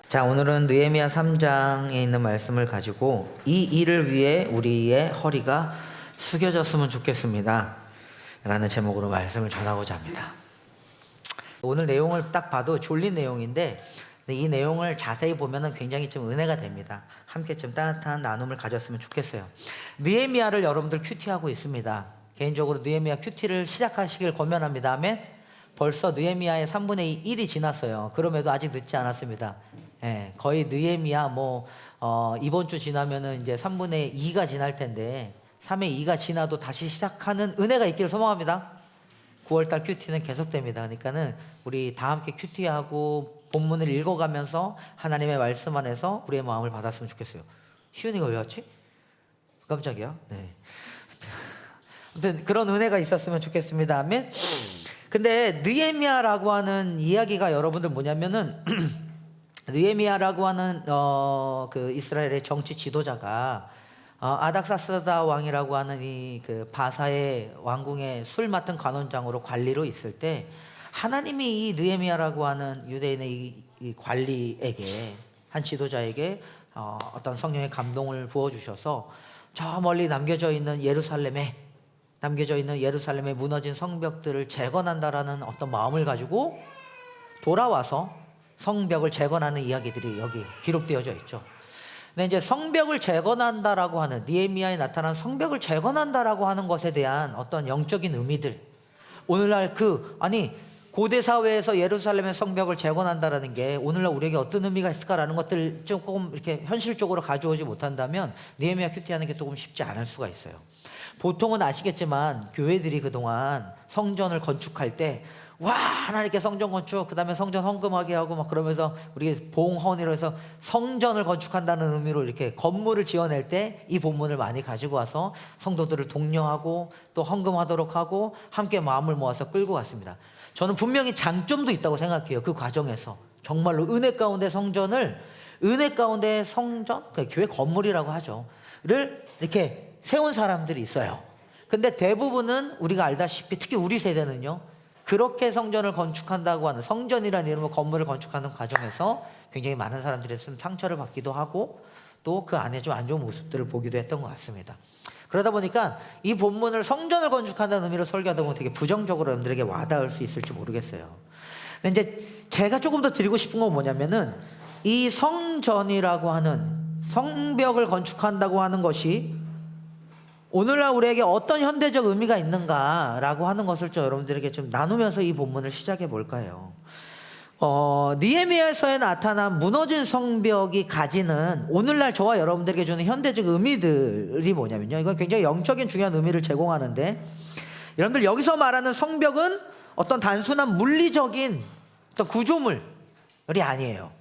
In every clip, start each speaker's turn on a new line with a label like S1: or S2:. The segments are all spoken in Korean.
S1: 자, 오늘은 느헤미야 3장에 있는 말씀을 가지고 이 일을 위해 우리의 허리가 숙여졌으면 좋겠습니다 라는 제목으로 말씀을 전하고자 합니다. 오늘 내용을 딱 봐도 졸린 내용인데 이 내용을 자세히 보면 굉장히 좀 은혜가 됩니다. 함께 좀 따뜻한 나눔을 가졌으면 좋겠어요. 느헤미야를 여러분들 큐티하고 있습니다. 개인적으로 느헤미야 큐티를 시작하시길 권면합니다. 아멘. 벌써 느헤미야의 3분의 1이 지났어요. 그럼에도 아직 늦지 않았습니다. 예, 거의 느헤미야 이번 주 지나면은 이제 3분의 2가 지날 텐데 3의 2가 지나도 다시 시작하는 은혜가 있기를 소망합니다. 9월달 큐티는 계속됩니다. 그러니까는 우리 다 함께 큐티하고 본문을 읽어가면서 하나님의 말씀 안에서 우리의 마음을 받았으면 좋겠어요. 시윤이가 왜 왔지? 깜짝이야. 네. 아무튼 그런 은혜가 있었으면 좋겠습니다. 아멘. 근데 느헤미야라고 하는 이야기가 여러분들 뭐냐면은 느헤미야라고 하는 그 이스라엘의 정치 지도자가 아닥사스다 왕이라고 하는 이 그 바사의 왕궁의 술 맡은 관원장으로 관리로 있을 때 하나님이 이 느헤미야라고 하는 유대인의 이 관리에게 한 지도자에게 어떤 성령의 감동을 부어 주셔서 저 멀리 남겨져 있는 예루살렘에 무너진 성벽들을 재건한다라는 어떤 마음을 가지고 돌아와서 성벽을 재건하는 이야기들이 여기 기록되어져 있죠. 근데 이제 성벽을 재건한다라고 하는 느헤미야에 나타난 성벽을 재건한다라고 하는 것에 대한 어떤 영적인 의미들, 오늘날 고대 사회에서 예루살렘의 성벽을 재건한다라는 게 오늘날 우리에게 어떤 의미가 있을까라는 것들 조금 이렇게 현실적으로 가져오지 못한다면 느헤미야 큐티하는 게 조금 쉽지 않을 수가 있어요. 보통은 아시겠지만 교회들이 그동안 성전을 건축할 때 하나님께 성전 건축, 그 다음에 성전 헌금하게 하고 막 그러면서 우리 봉헌이라 해서 성전을 건축한다는 의미로 이렇게 건물을 지어낼 때 이 본문을 많이 가지고 와서 성도들을 독려하고 또 헌금하도록 하고 함께 마음을 모아서 끌고 갔습니다. 저는 분명히 장점도 있다고 생각해요. 그 과정에서 정말로 은혜 가운데 성전, 그러니까 교회 건물이라고 하죠, 를 이렇게 세운 사람들이 있어요. 근데 대부분은 우리가 알다시피 특히 우리 세대는요, 그렇게 성전을 건축한다고 하는, 성전이라는 이름으로 건물을 건축하는 과정에서 굉장히 많은 사람들이 좀 상처를 받기도 하고 또 그 안에 좀 안 좋은 모습들을 보기도 했던 것 같습니다. 그러다 보니까 이 본문을 성전을 건축한다는 의미로 설교하다 보면 되게 부정적으로 여러분들에게 와닿을 수 있을지 모르겠어요. 근데 이제 제가 조금 더 드리고 싶은 건 뭐냐면은 이 성전이라고 하는 성벽을 건축한다고 하는 것이 오늘날 우리에게 어떤 현대적 의미가 있는가라고 하는 것을 좀 여러분들에게 좀 나누면서 이 본문을 시작해 볼까 해요. 느헤미야서에 나타난 무너진 성벽이 가지는 오늘날 저와 여러분들에게 주는 현대적 의미들이 뭐냐면요, 이건 굉장히 영적인 중요한 의미를 제공하는데, 여러분들 여기서 말하는 성벽은 어떤 단순한 물리적인 어떤 구조물이 아니에요.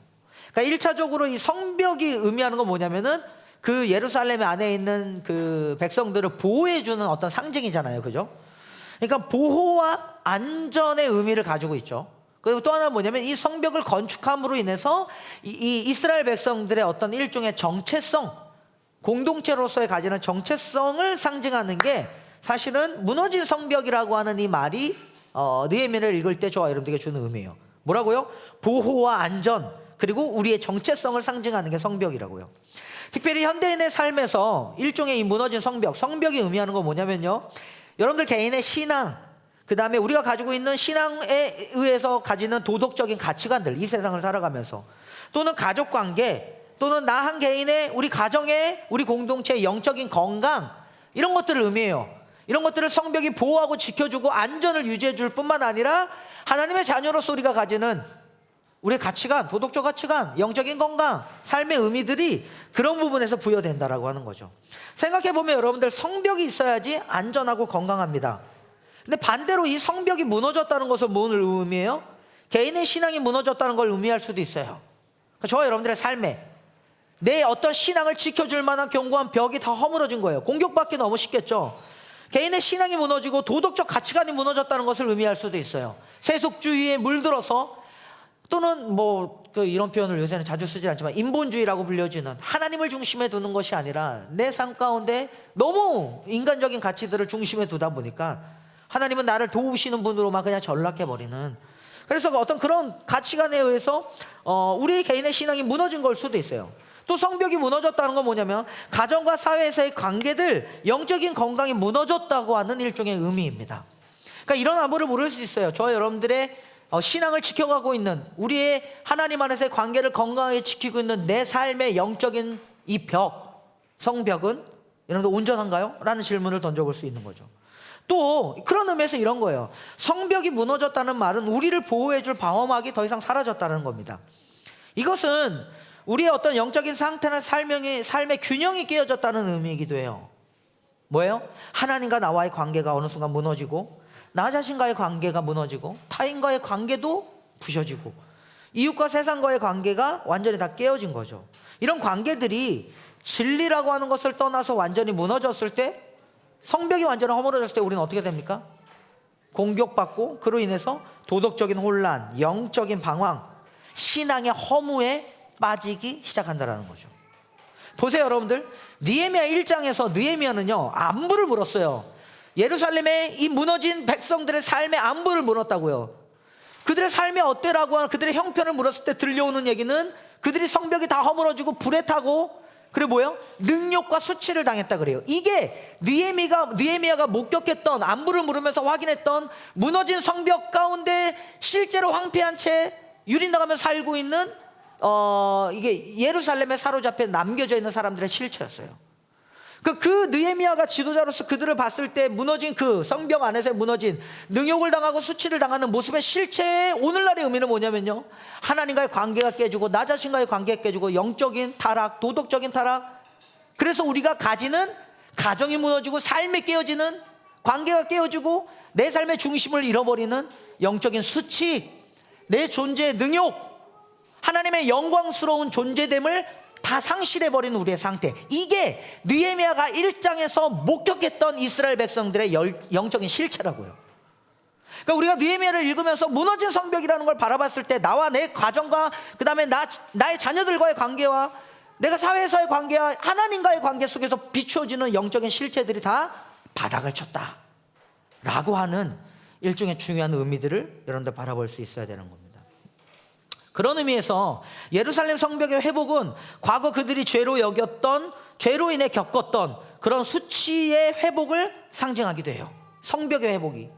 S1: 그러니까 1차적으로 이 성벽이 의미하는 건 뭐냐면은 그 예루살렘 안에 있는 그 백성들을 보호해주는 어떤 상징이잖아요. 그죠? 그러니까 보호와 안전의 의미를 가지고 있죠. 그리고 또 하나는 뭐냐면 이 성벽을 건축함으로 인해서 이 이스라엘 백성들의 어떤 일종의 정체성, 공동체로서의 가지는 정체성을 상징하는 게 사실은 무너진 성벽이라고 하는 이 말이 느헤미야를 읽을 때 저와 여러분들에게 주는 의미예요. 뭐라고요? 보호와 안전, 그리고 우리의 정체성을 상징하는 게 성벽이라고요. 특별히 현대인의 삶에서 일종의 이 무너진 성벽이 의미하는 건 뭐냐면요, 여러분들 개인의 신앙, 그 다음에 우리가 가지고 있는 신앙에 의해서 가지는 도덕적인 가치관들, 이 세상을 살아가면서, 또는 가족관계, 또는 나 한 개인의 우리 가정의, 우리 공동체의 영적인 건강, 이런 것들을 의미해요. 이런 것들을 성벽이 보호하고 지켜주고 안전을 유지해 줄 뿐만 아니라 하나님의 자녀로서 우리가 가지는 우리의 가치관, 도덕적 가치관, 영적인 건강, 삶의 의미들이 그런 부분에서 부여된다라고 하는 거죠. 생각해보면 여러분들, 성벽이 있어야지 안전하고 건강합니다. 근데 반대로 이 성벽이 무너졌다는 것은 뭘 의미해요? 개인의 신앙이 무너졌다는 걸 의미할 수도 있어요. 그러니까 저와 여러분들의 삶에 내 어떤 신앙을 지켜줄 만한 견고한 벽이 다 허물어진 거예요. 공격받기 너무 쉽겠죠. 개인의 신앙이 무너지고 도덕적 가치관이 무너졌다는 것을 의미할 수도 있어요. 세속주의에 물들어서, 또는 이런 표현을 요새는 자주 쓰지 않지만 인본주의라고 불려지는, 하나님을 중심에 두는 것이 아니라 내 삶 가운데 너무 인간적인 가치들을 중심에 두다 보니까 하나님은 나를 도우시는 분으로만 그냥 전락해버리는 그래서 어떤 그런 가치관에 의해서 우리 개인의 신앙이 무너진 걸 수도 있어요. 또 성벽이 무너졌다는 건 뭐냐면 가정과 사회에서의 관계들, 영적인 건강이 무너졌다고 하는 일종의 의미입니다. 그러니까 이런 안부를 물을 수 있어요. 저와 여러분들의 신앙을 지켜가고 있는, 우리의 하나님 안에서의 관계를 건강하게 지키고 있는 내 삶의 영적인 이 벽, 성벽은 여러분들 온전한가요? 라는 질문을 던져볼 수 있는 거죠. 또 그런 의미에서 이런 거예요. 성벽이 무너졌다는 말은 우리를 보호해줄 방어막이 더 이상 사라졌다는 겁니다. 이것은 우리의 어떤 영적인 상태나 삶의 균형이 깨어졌다는 의미이기도 해요. 뭐예요? 하나님과 나와의 관계가 어느 순간 무너지고, 나 자신과의 관계가 무너지고, 타인과의 관계도 부셔지고, 이웃과 세상과의 관계가 완전히 다 깨어진 거죠. 이런 관계들이 진리라고 하는 것을 떠나서 완전히 무너졌을 때, 성벽이 완전히 허물어졌을 때 우리는 어떻게 됩니까? 공격받고, 그로 인해서 도덕적인 혼란, 영적인 방황, 신앙의 허무에 빠지기 시작한다는 거죠. 보세요 여러분들, 느헤미야 1장에서 느헤미야는요 안부를 물었어요. 예루살렘의 이 무너진 백성들의 삶의 안부를 물었다고요. 그들의 삶이 어때라고 하는 그들의 형편을 물었을 때 들려오는 얘기는 그들이 성벽이 다 허물어지고 불에 타고, 그리고 뭐예요? 능욕과 수치를 당했다 그래요. 이게 느헤미야가 목격했던, 안부를 물으면서 확인했던 무너진 성벽 가운데 실제로 황폐한 채 유린당하며 살고 있는 이게 예루살렘에 사로잡혀 남겨져 있는 사람들의 실체였어요. 그 느헤미야가 지도자로서 그들을 봤을 때 무너진 그 성벽 안에서 무너진, 능욕을 당하고 수치를 당하는 모습의 실체의 오늘날의 의미는 뭐냐면요, 하나님과의 관계가 깨지고, 나 자신과의 관계가 깨지고, 영적인 타락, 도덕적인 타락, 그래서 우리가 가지는 가정이 무너지고 삶이 깨어지는, 관계가 깨어지고 내 삶의 중심을 잃어버리는 영적인 수치, 내 존재의 능욕, 하나님의 영광스러운 존재됨을 다 상실해버린 우리의 상태, 이게 느헤미야가 1장에서 목격했던 이스라엘 백성들의 영적인 실체라고요. 그러니까 우리가 느헤미야를 읽으면서 무너진 성벽이라는 걸 바라봤을 때 나와 내 가정과 그 다음에 나의 자녀들과의 관계와 내가 사회에서의 관계와 하나님과의 관계 속에서 비추어지는 영적인 실체들이 다 바닥을 쳤다 라고 하는 일종의 중요한 의미들을 여러분들 바라볼 수 있어야 되는 겁니다. 그런 의미에서 예루살렘 성벽의 회복은 과거 그들이 죄로 여겼던, 죄로 인해 겪었던 그런 수치의 회복을 상징하기도 해요. 성벽의 회복이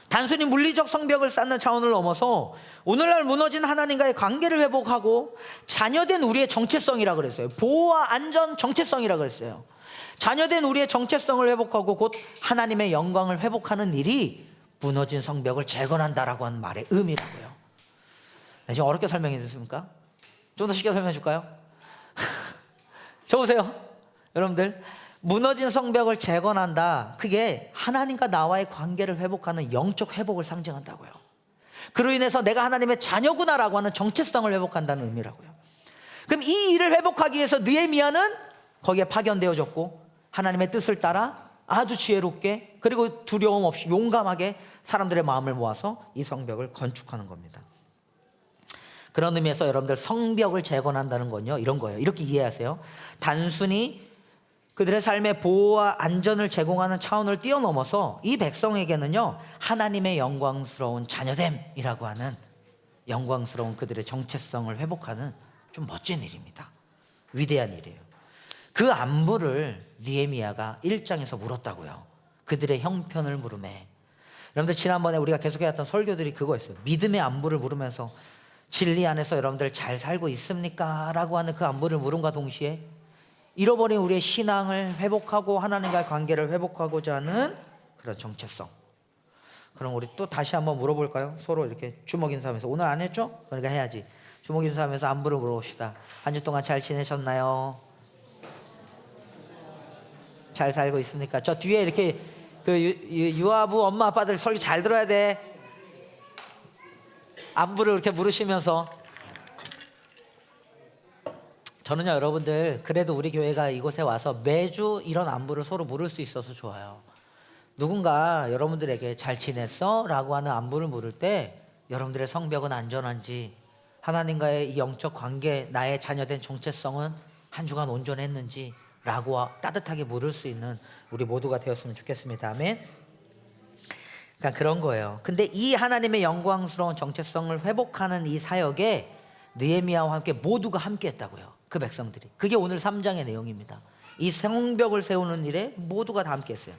S1: 단순히 물리적 성벽을 쌓는 차원을 넘어서 오늘날 무너진 하나님과의 관계를 회복하고 자녀된 우리의 정체성이라고 그랬어요. 보호와 안전 정체성이라고 그랬어요. 자녀된 우리의 정체성을 회복하고 곧 하나님의 영광을 회복하는 일이 무너진 성벽을 재건한다라고 하는 말의 의미라고요. 네, 지금 어렵게 설명해 주셨습니까? 좀 더 쉽게 설명해 줄까요? 저 보세요 여러분들, 무너진 성벽을 재건한다, 그게 하나님과 나와의 관계를 회복하는 영적 회복을 상징한다고요. 그로 인해서 내가 하나님의 자녀구나라고 하는 정체성을 회복한다는 의미라고요. 그럼 이 일을 회복하기 위해서 느헤미야는 거기에 파견되어졌고, 하나님의 뜻을 따라 아주 지혜롭게, 그리고 두려움 없이 용감하게 사람들의 마음을 모아서 이 성벽을 건축하는 겁니다. 그런 의미에서 여러분들, 성벽을 재건한다는 건요 이런 거예요. 이렇게 이해하세요. 단순히 그들의 삶의 보호와 안전을 제공하는 차원을 뛰어넘어서 이 백성에게는요 하나님의 영광스러운 자녀됨이라고 하는 영광스러운 그들의 정체성을 회복하는 좀 멋진 일입니다. 위대한 일이에요. 그 안부를 느헤미야가 1장에서 물었다고요. 그들의 형편을 물으매. 여러분들, 지난번에 우리가 계속해왔던 설교들이 그거였어요. 믿음의 안부를 물으면서 진리 안에서 여러분들 잘 살고 있습니까? 라고 하는 그 안부를 물음과 동시에 잃어버린 우리의 신앙을 회복하고 하나님과의 관계를 회복하고자 하는 그런 정체성. 그럼 우리 또 다시 한번 물어볼까요? 서로 이렇게 주먹 인사하면서. 오늘 안 했죠? 그러니까 해야지. 주먹 인사하면서 안부를 물어봅시다. 한 주 동안 잘 지내셨나요? 잘 살고 있습니까? 저 뒤에 이렇게 그 유아부 엄마 아빠들 설교 잘 들어야 돼. 안부를 이렇게 물으시면서. 저는요 여러분들, 그래도 우리 교회가 이곳에 와서 매주 이런 안부를 서로 물을 수 있어서 좋아요. 누군가 여러분들에게 잘 지냈어? 라고 하는 안부를 물을 때 여러분들의 성벽은 안전한지, 하나님과의 이 영적 관계, 나의 자녀된 정체성은 한 주간 온전했는지 라고 따뜻하게 물을 수 있는 우리 모두가 되었으면 좋겠습니다. 아멘. 그러니까 그런 거예요. 근데 이 하나님의 영광스러운 정체성을 회복하는 이 사역에 느헤미야와 함께 모두가 함께 했다고요. 그 백성들이. 그게 오늘 3장의 내용입니다. 이 성벽을 세우는 일에 모두가 다 함께 했어요.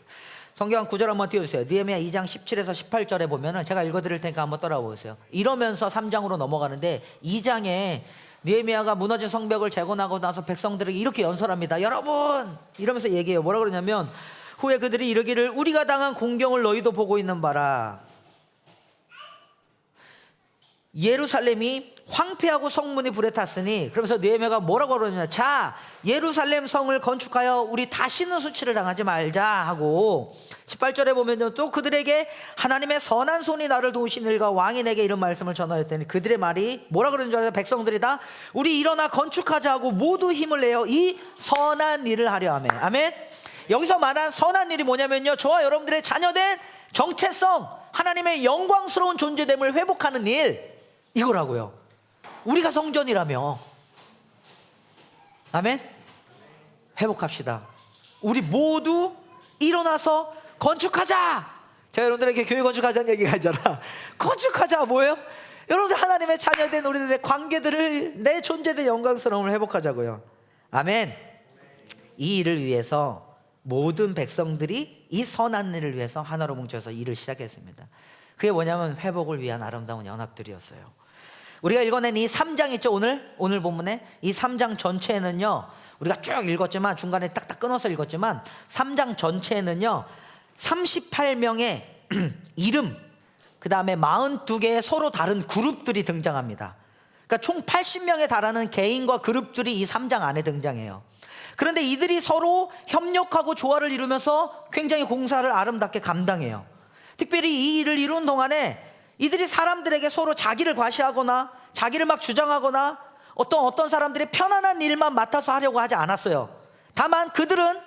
S1: 성경 구절 한번 띄워주세요. 느헤미야 2장 17에서 18절에 보면은 제가 읽어드릴 테니까 한번 따라보세요. 이러면서 3장으로 넘어가는데 2장에 느헤미야가 무너진 성벽을 재건하고 나서 백성들에게 이렇게 연설합니다. 여러분! 이러면서 얘기해요. 뭐라 그러냐면 후에 그들이 이르기를 우리가 당한 공경을 너희도 보고 있는 바라. 예루살렘이 황폐하고 성문이 불에 탔으니, 그러면서 느헤미야가 뭐라고 그러느냐, 자 예루살렘 성을 건축하여 우리 다시는 수치를 당하지 말자 하고 18절에 보면 또 그들에게 하나님의 선한 손이 나를 도우신 일과 왕이 내게 이런 말씀을 전하였더니 그들의 말이 뭐라 그러는 줄 알아요? 백성들이 다 우리 일어나 건축하자 하고 모두 힘을 내어 이 선한 일을 하려 하며. 아멘. 여기서 말한 선한 일이 뭐냐면요, 저와 여러분들의 자녀된 정체성, 하나님의 영광스러운 존재됨을 회복하는 일, 이거라고요. 우리가 성전이라며. 아멘. 회복합시다. 우리 모두 일어나서 건축하자. 제가 여러분들에게 교회 건축하자는 얘기가 아니잖아. 건축하자 뭐예요? 여러분들 하나님의 자녀된 우리들의 관계들을, 내 존재된 영광스러움을 회복하자고요. 아멘. 이 일을 위해서 모든 백성들이 이 선한 일을 위해서 하나로 뭉쳐서 일을 시작했습니다. 그게 뭐냐면 회복을 위한 아름다운 연합들이었어요. 우리가 읽어낸 이 3장 있죠, 오늘 본문에 이 3장 전체에는요, 우리가 쭉 읽었지만 중간에 딱딱 끊어서 읽었지만 3장 전체에는요 38명의 이름, 그 다음에 42개의 서로 다른 그룹들이 등장합니다. 그러니까 총 80명에 달하는 개인과 그룹들이 이 3장 안에 등장해요. 그런데 이들이 서로 협력하고 조화를 이루면서 굉장히 공사를 아름답게 감당해요. 특별히 이 일을 이루는 동안에 이들이 사람들에게 서로 자기를 과시하거나 자기를 막 주장하거나 어떤 사람들이 편안한 일만 맡아서 하려고 하지 않았어요. 다만 그들은,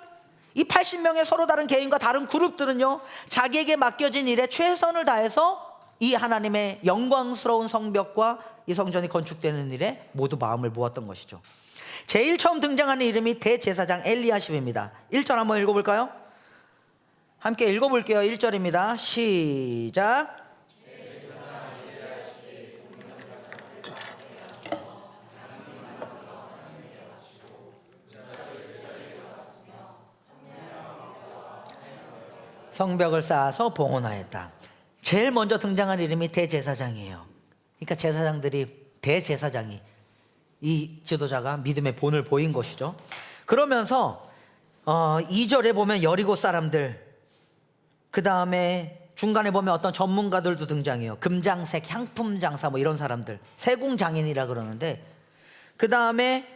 S1: 이 80명의 서로 다른 개인과 다른 그룹들은요, 자기에게 맡겨진 일에 최선을 다해서 이 하나님의 영광스러운 성벽과 이 성전이 건축되는 일에 모두 마음을 모았던 것이죠. 제일 처음 등장하는 이름이 대제사장 엘리야십입니다. 1절 한번 읽어볼까요? 함께 읽어볼게요. 1절입니다. 시작. 성벽을 쌓아서 봉헌하였다. 제일 먼저 등장한 이름이 대제사장이에요. 그러니까 제사장들이, 대제사장이, 이 지도자가 믿음의 본을 보인 것이죠. 그러면서 2절에 보면 여리고 사람들, 그 다음에 중간에 보면 어떤 전문가들도 등장해요. 금장색, 향품 장사 뭐 이런 사람들, 세공장인이라 그러는데, 그 다음에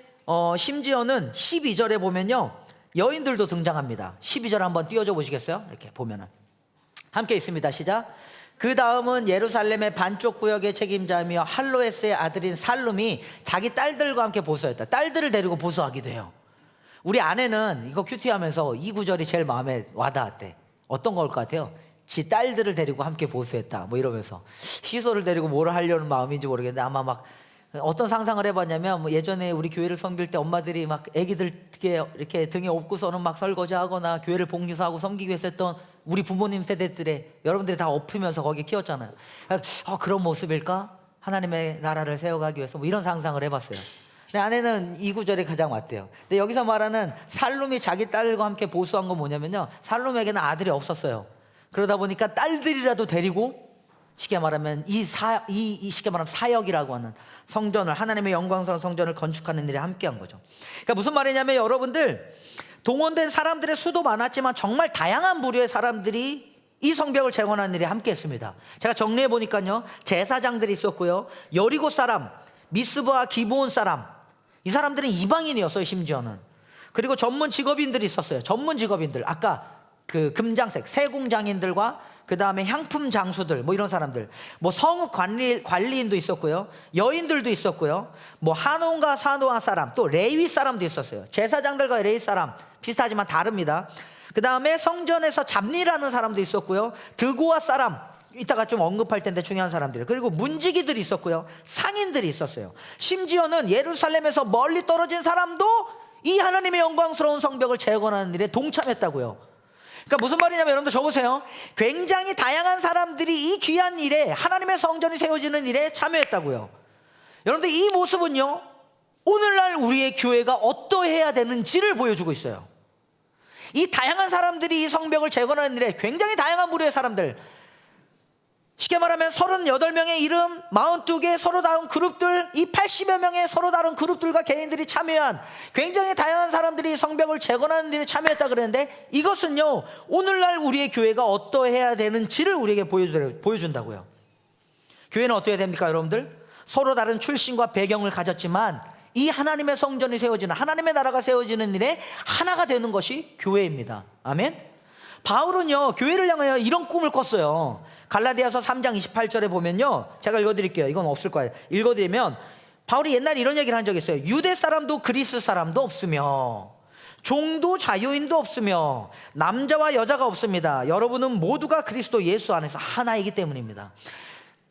S1: 심지어는 12절에 보면요 여인들도 등장합니다. 12절 한번 띄워줘 보시겠어요? 이렇게 보면은 함께 있습니다. 시작. 그 다음은 예루살렘의 반쪽 구역의 책임자이며 할로에스의 아들인 살룸이 자기 딸들과 함께 보수했다. 딸들을 데리고 보수하기도 해요. 우리 아내는 이거 큐티하면서 이 구절이 제일 마음에 와닿았대. 어떤 걸 것 같아요? 지 딸들을 데리고 함께 보수했다 뭐 이러면서, 시소를 데리고 뭘 하려는 마음인지 모르겠는데 아마 막 어떤 상상을 해봤냐면, 뭐 예전에 우리 교회를 섬길 때 엄마들이 막 애기들 이렇게 등에 업고서는 막 설거지하거나 교회를 봉사하고 섬기기 위해서 했던 우리 부모님 세대들의, 여러분들이 다 엎으면서 거기 키웠잖아요. 그런 모습일까? 하나님의 나라를 세워가기 위해서 뭐 이런 상상을 해봤어요. 근데 아내는 이 구절이 가장 맞대요. 근데 여기서 말하는 살룸이 자기 딸과 함께 보수한 건 뭐냐면요, 살룸에게는 아들이 없었어요. 그러다 보니까 딸들이라도 데리고 쉽게 말하면 쉽게 말하면 사역이라고 하는 성전을, 하나님의 영광스러운 성전을 건축하는 일에 함께한 거죠. 그러니까 무슨 말이냐면, 여러분들 동원된 사람들의 수도 많았지만 정말 다양한 부류의 사람들이 이 성벽을 재건하는 일에 함께했습니다. 제가 정리해 보니까요, 제사장들이 있었고요, 여리고 사람, 미스바 기브온 사람, 이 사람들은 이방인이었어요 심지어는. 그리고 전문 직업인들이 있었어요. 전문 직업인들, 아까 그 금장색, 세공장인들과 그 다음에 향품 장수들, 뭐 이런 사람들, 뭐 성읍 관리인도 있었고요, 여인들도 있었고요, 뭐 한온과 사노아 사람, 또 레위 사람도 있었어요. 제사장들과 레위 사람 비슷하지만 다릅니다. 그 다음에 성전에서 잡일하는 사람도 있었고요, 드고아 사람, 이따가 좀 언급할 텐데 중요한 사람들, 그리고 문지기들이 있었고요, 상인들이 있었어요. 심지어는 예루살렘에서 멀리 떨어진 사람도 이 하나님의 영광스러운 성벽을 재건하는 일에 동참했다고요. 그러니까 무슨 말이냐면 여러분들 적으세요. 굉장히 다양한 사람들이 이 귀한 일에, 하나님의 성전이 세워지는 일에 참여했다고요. 여러분들 이 모습은요, 오늘날 우리의 교회가 어떠해야 되는지를 보여주고 있어요. 이 다양한 사람들이 이 성벽을 재건하는 일에, 굉장히 다양한 부류의 사람들, 쉽게 말하면 38명의 이름, 42개 서로 다른 그룹들, 이 80여 명의 서로 다른 그룹들과 개인들이 참여한 굉장히 다양한 사람들이 성벽을 재건하는 일에 참여했다 그랬는데, 이것은요 오늘날 우리의 교회가 어떠해야 되는지를 우리에게 보여준다고요. 교회는 어떠해야 됩니까 여러분들? 서로 다른 출신과 배경을 가졌지만 이 하나님의 성전이 세워지는, 하나님의 나라가 세워지는 일에 하나가 되는 것이 교회입니다. 아멘. 바울은요 교회를 향하여 이런 꿈을 꿨어요. 갈라디아서 3장 28절에 보면요, 제가 읽어드릴게요. 이건 없을 거예요. 읽어드리면 바울이 옛날에 이런 얘기를 한 적이 있어요. 유대 사람도 그리스 사람도 없으며 종도 자유인도 없으며 남자와 여자가 없습니다. 여러분은 모두가 그리스도 예수 안에서 하나이기 때문입니다.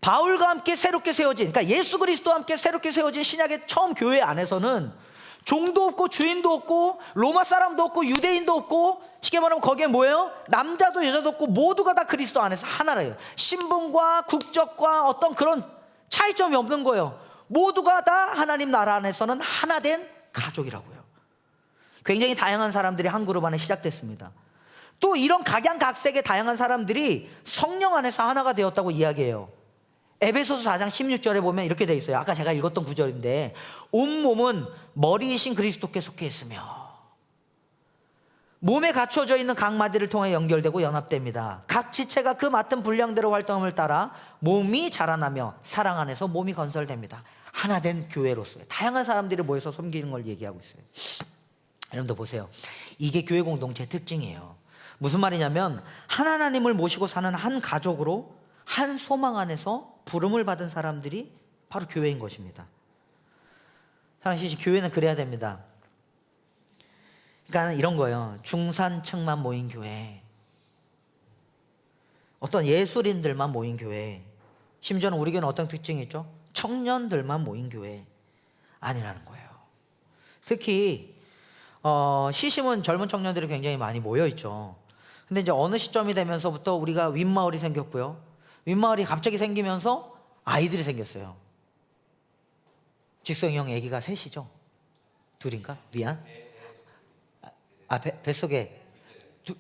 S1: 바울과 함께 새롭게 세워진, 그러니까 예수 그리스도와 함께 새롭게 세워진 신약의 처음 교회 안에서는 종도 없고 주인도 없고 로마 사람도 없고 유대인도 없고, 쉽게 말하면 거기에 뭐예요? 남자도 여자도 없고 모두가 다 그리스도 안에서 하나래요. 신분과 국적과 어떤 그런 차이점이 없는 거예요. 모두가 다 하나님 나라 안에서는 하나 된 가족이라고요. 굉장히 다양한 사람들이 한 그룹 안에 시작됐습니다. 또 이런 각양각색의 다양한 사람들이 성령 안에서 하나가 되었다고 이야기해요. 에베소서 4장 16절에 보면 이렇게 되어 있어요. 아까 제가 읽었던 구절인데, 온몸은 머리이신 그리스도께 속해 있으며 몸에 갖춰져 있는 각 마디를 통해 연결되고 연합됩니다. 각 지체가 그 맡은 분량대로 활동함을 따라 몸이 자라나며 사랑 안에서 몸이 건설됩니다. 하나된 교회로서의 다양한 사람들이 모여서 섬기는 걸 얘기하고 있어요. 여러분들 보세요. 이게 교회 공동체의 특징이에요. 무슨 말이냐면 한 하나님을 모시고 사는 한 가족으로 한 소망 안에서 부름을 받은 사람들이 바로 교회인 것입니다. 사실 교회는 그래야 됩니다. 그러니까 이런 거예요. 중산층만 모인 교회, 어떤 예술인들만 모인 교회, 심지어는 우리 교회는 어떤 특징이 있죠? 청년들만 모인 교회 아니라는 거예요. 특히 시심은 젊은 청년들이 굉장히 많이 모여 있죠. 근데 이제 어느 시점이 되면서부터 우리가 윗마을이 생겼고요, 윗마을이 갑자기 생기면서 아이들이 생겼어요. 직성형 아기가 셋이죠? 둘인가? 미안. 뱃속에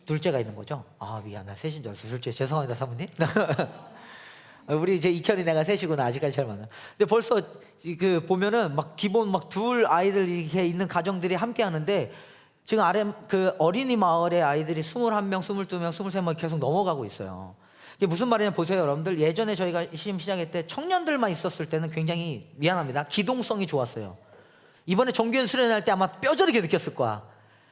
S1: 둘째가 있는 거죠? 아 미안, 나 셋인 줄 알았어. 둘째, 죄송합니다 사모님. 우리 이제 이현이 내가 셋이구나. 아직까지 잘 만나. 근데 벌써 그 보면은 막 기본 막 둘 아이들 이렇게 있는 가정들이 함께 하는데, 지금 아래 그 어린이 마을의 아이들이 21명, 22명, 23명 계속 넘어가고 있어요. 이게 무슨 말이냐 보세요 여러분들. 예전에 저희가 시작할 때 청년들만 있었을 때는 굉장히, 미안합니다, 기동성이 좋았어요. 이번에 정규현 수련할 때 아마 뼈저리게 느꼈을 거야.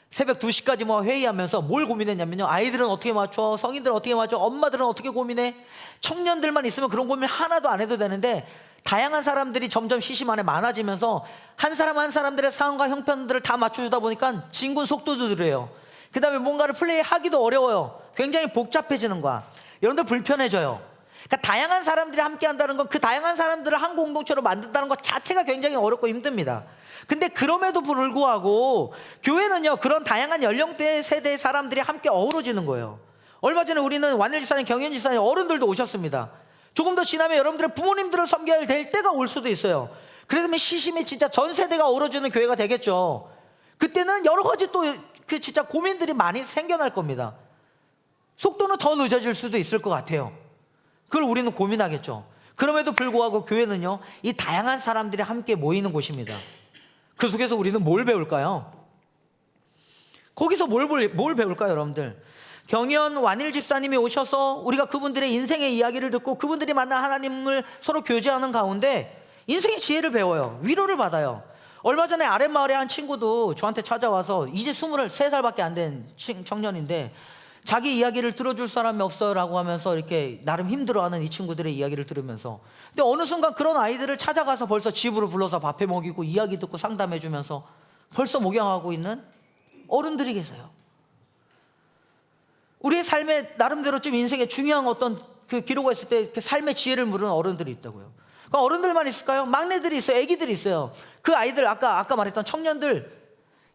S1: 새벽 2시까지 뭐 회의하면서 뭘 고민했냐면요, 아이들은 어떻게 맞춰, 성인들은 어떻게 맞춰, 엄마들은 어떻게 고민해. 청년들만 있으면 그런 고민 하나도 안 해도 되는데, 다양한 사람들이 점점 시심 안에 많아지면서 한 사람 한 사람들의 상황과 형편들을 다 맞춰주다 보니까 진군 속도도 느려요. 그 다음에 뭔가를 플레이하기도 어려워요. 굉장히 복잡해지는 거야. 여러분들 불편해져요. 그러니까 다양한 사람들이 함께 한다는 건, 그 다양한 사람들을 한 공동체로 만든다는 것 자체가 굉장히 어렵고 힘듭니다. 근데 그럼에도 불구하고 교회는요, 그런 다양한 연령대 세대의 사람들이 함께 어우러지는 거예요. 얼마 전에 우리는 완일 집사님, 경현 집사님 어른들도 오셨습니다. 조금 더 지나면 여러분들의 부모님들을 섬겨야 될 때가 올 수도 있어요. 그러면 시심이 진짜 전 세대가 어우러지는 교회가 되겠죠. 그때는 여러 가지 또 그 진짜 고민들이 많이 생겨날 겁니다. 속도는 더 늦어질 수도 있을 것 같아요. 그걸 우리는 고민하겠죠. 그럼에도 불구하고 교회는요, 이 다양한 사람들이 함께 모이는 곳입니다. 그 속에서 우리는 뭘 배울까요? 거기서 뭘 배울까요 여러분들? 경현 완일 집사님이 오셔서 우리가 그분들의 인생의 이야기를 듣고 그분들이 만난 하나님을 서로 교제하는 가운데 인생의 지혜를 배워요. 위로를 받아요. 얼마 전에 아랫마을의 한 친구도 저한테 찾아와서, 이제 23살밖에 안 된 청년인데 자기 이야기를 들어줄 사람이 없어요 라고 하면서 이렇게 나름 힘들어하는 이 친구들의 이야기를 들으면서, 근데 어느 순간 그런 아이들을 찾아가서 벌써 집으로 불러서 밥해 먹이고 이야기 듣고 상담해 주면서 벌써 목양하고 있는 어른들이 계세요. 우리의 삶에 나름대로 좀 인생에 중요한 어떤 그 기로가 있을 때 그 삶의 지혜를 물은 어른들이 있다고요. 그러니까 어른들만 있을까요? 막내들이 있어요. 애기들이 있어요. 그 아이들, 아까 말했던 청년들,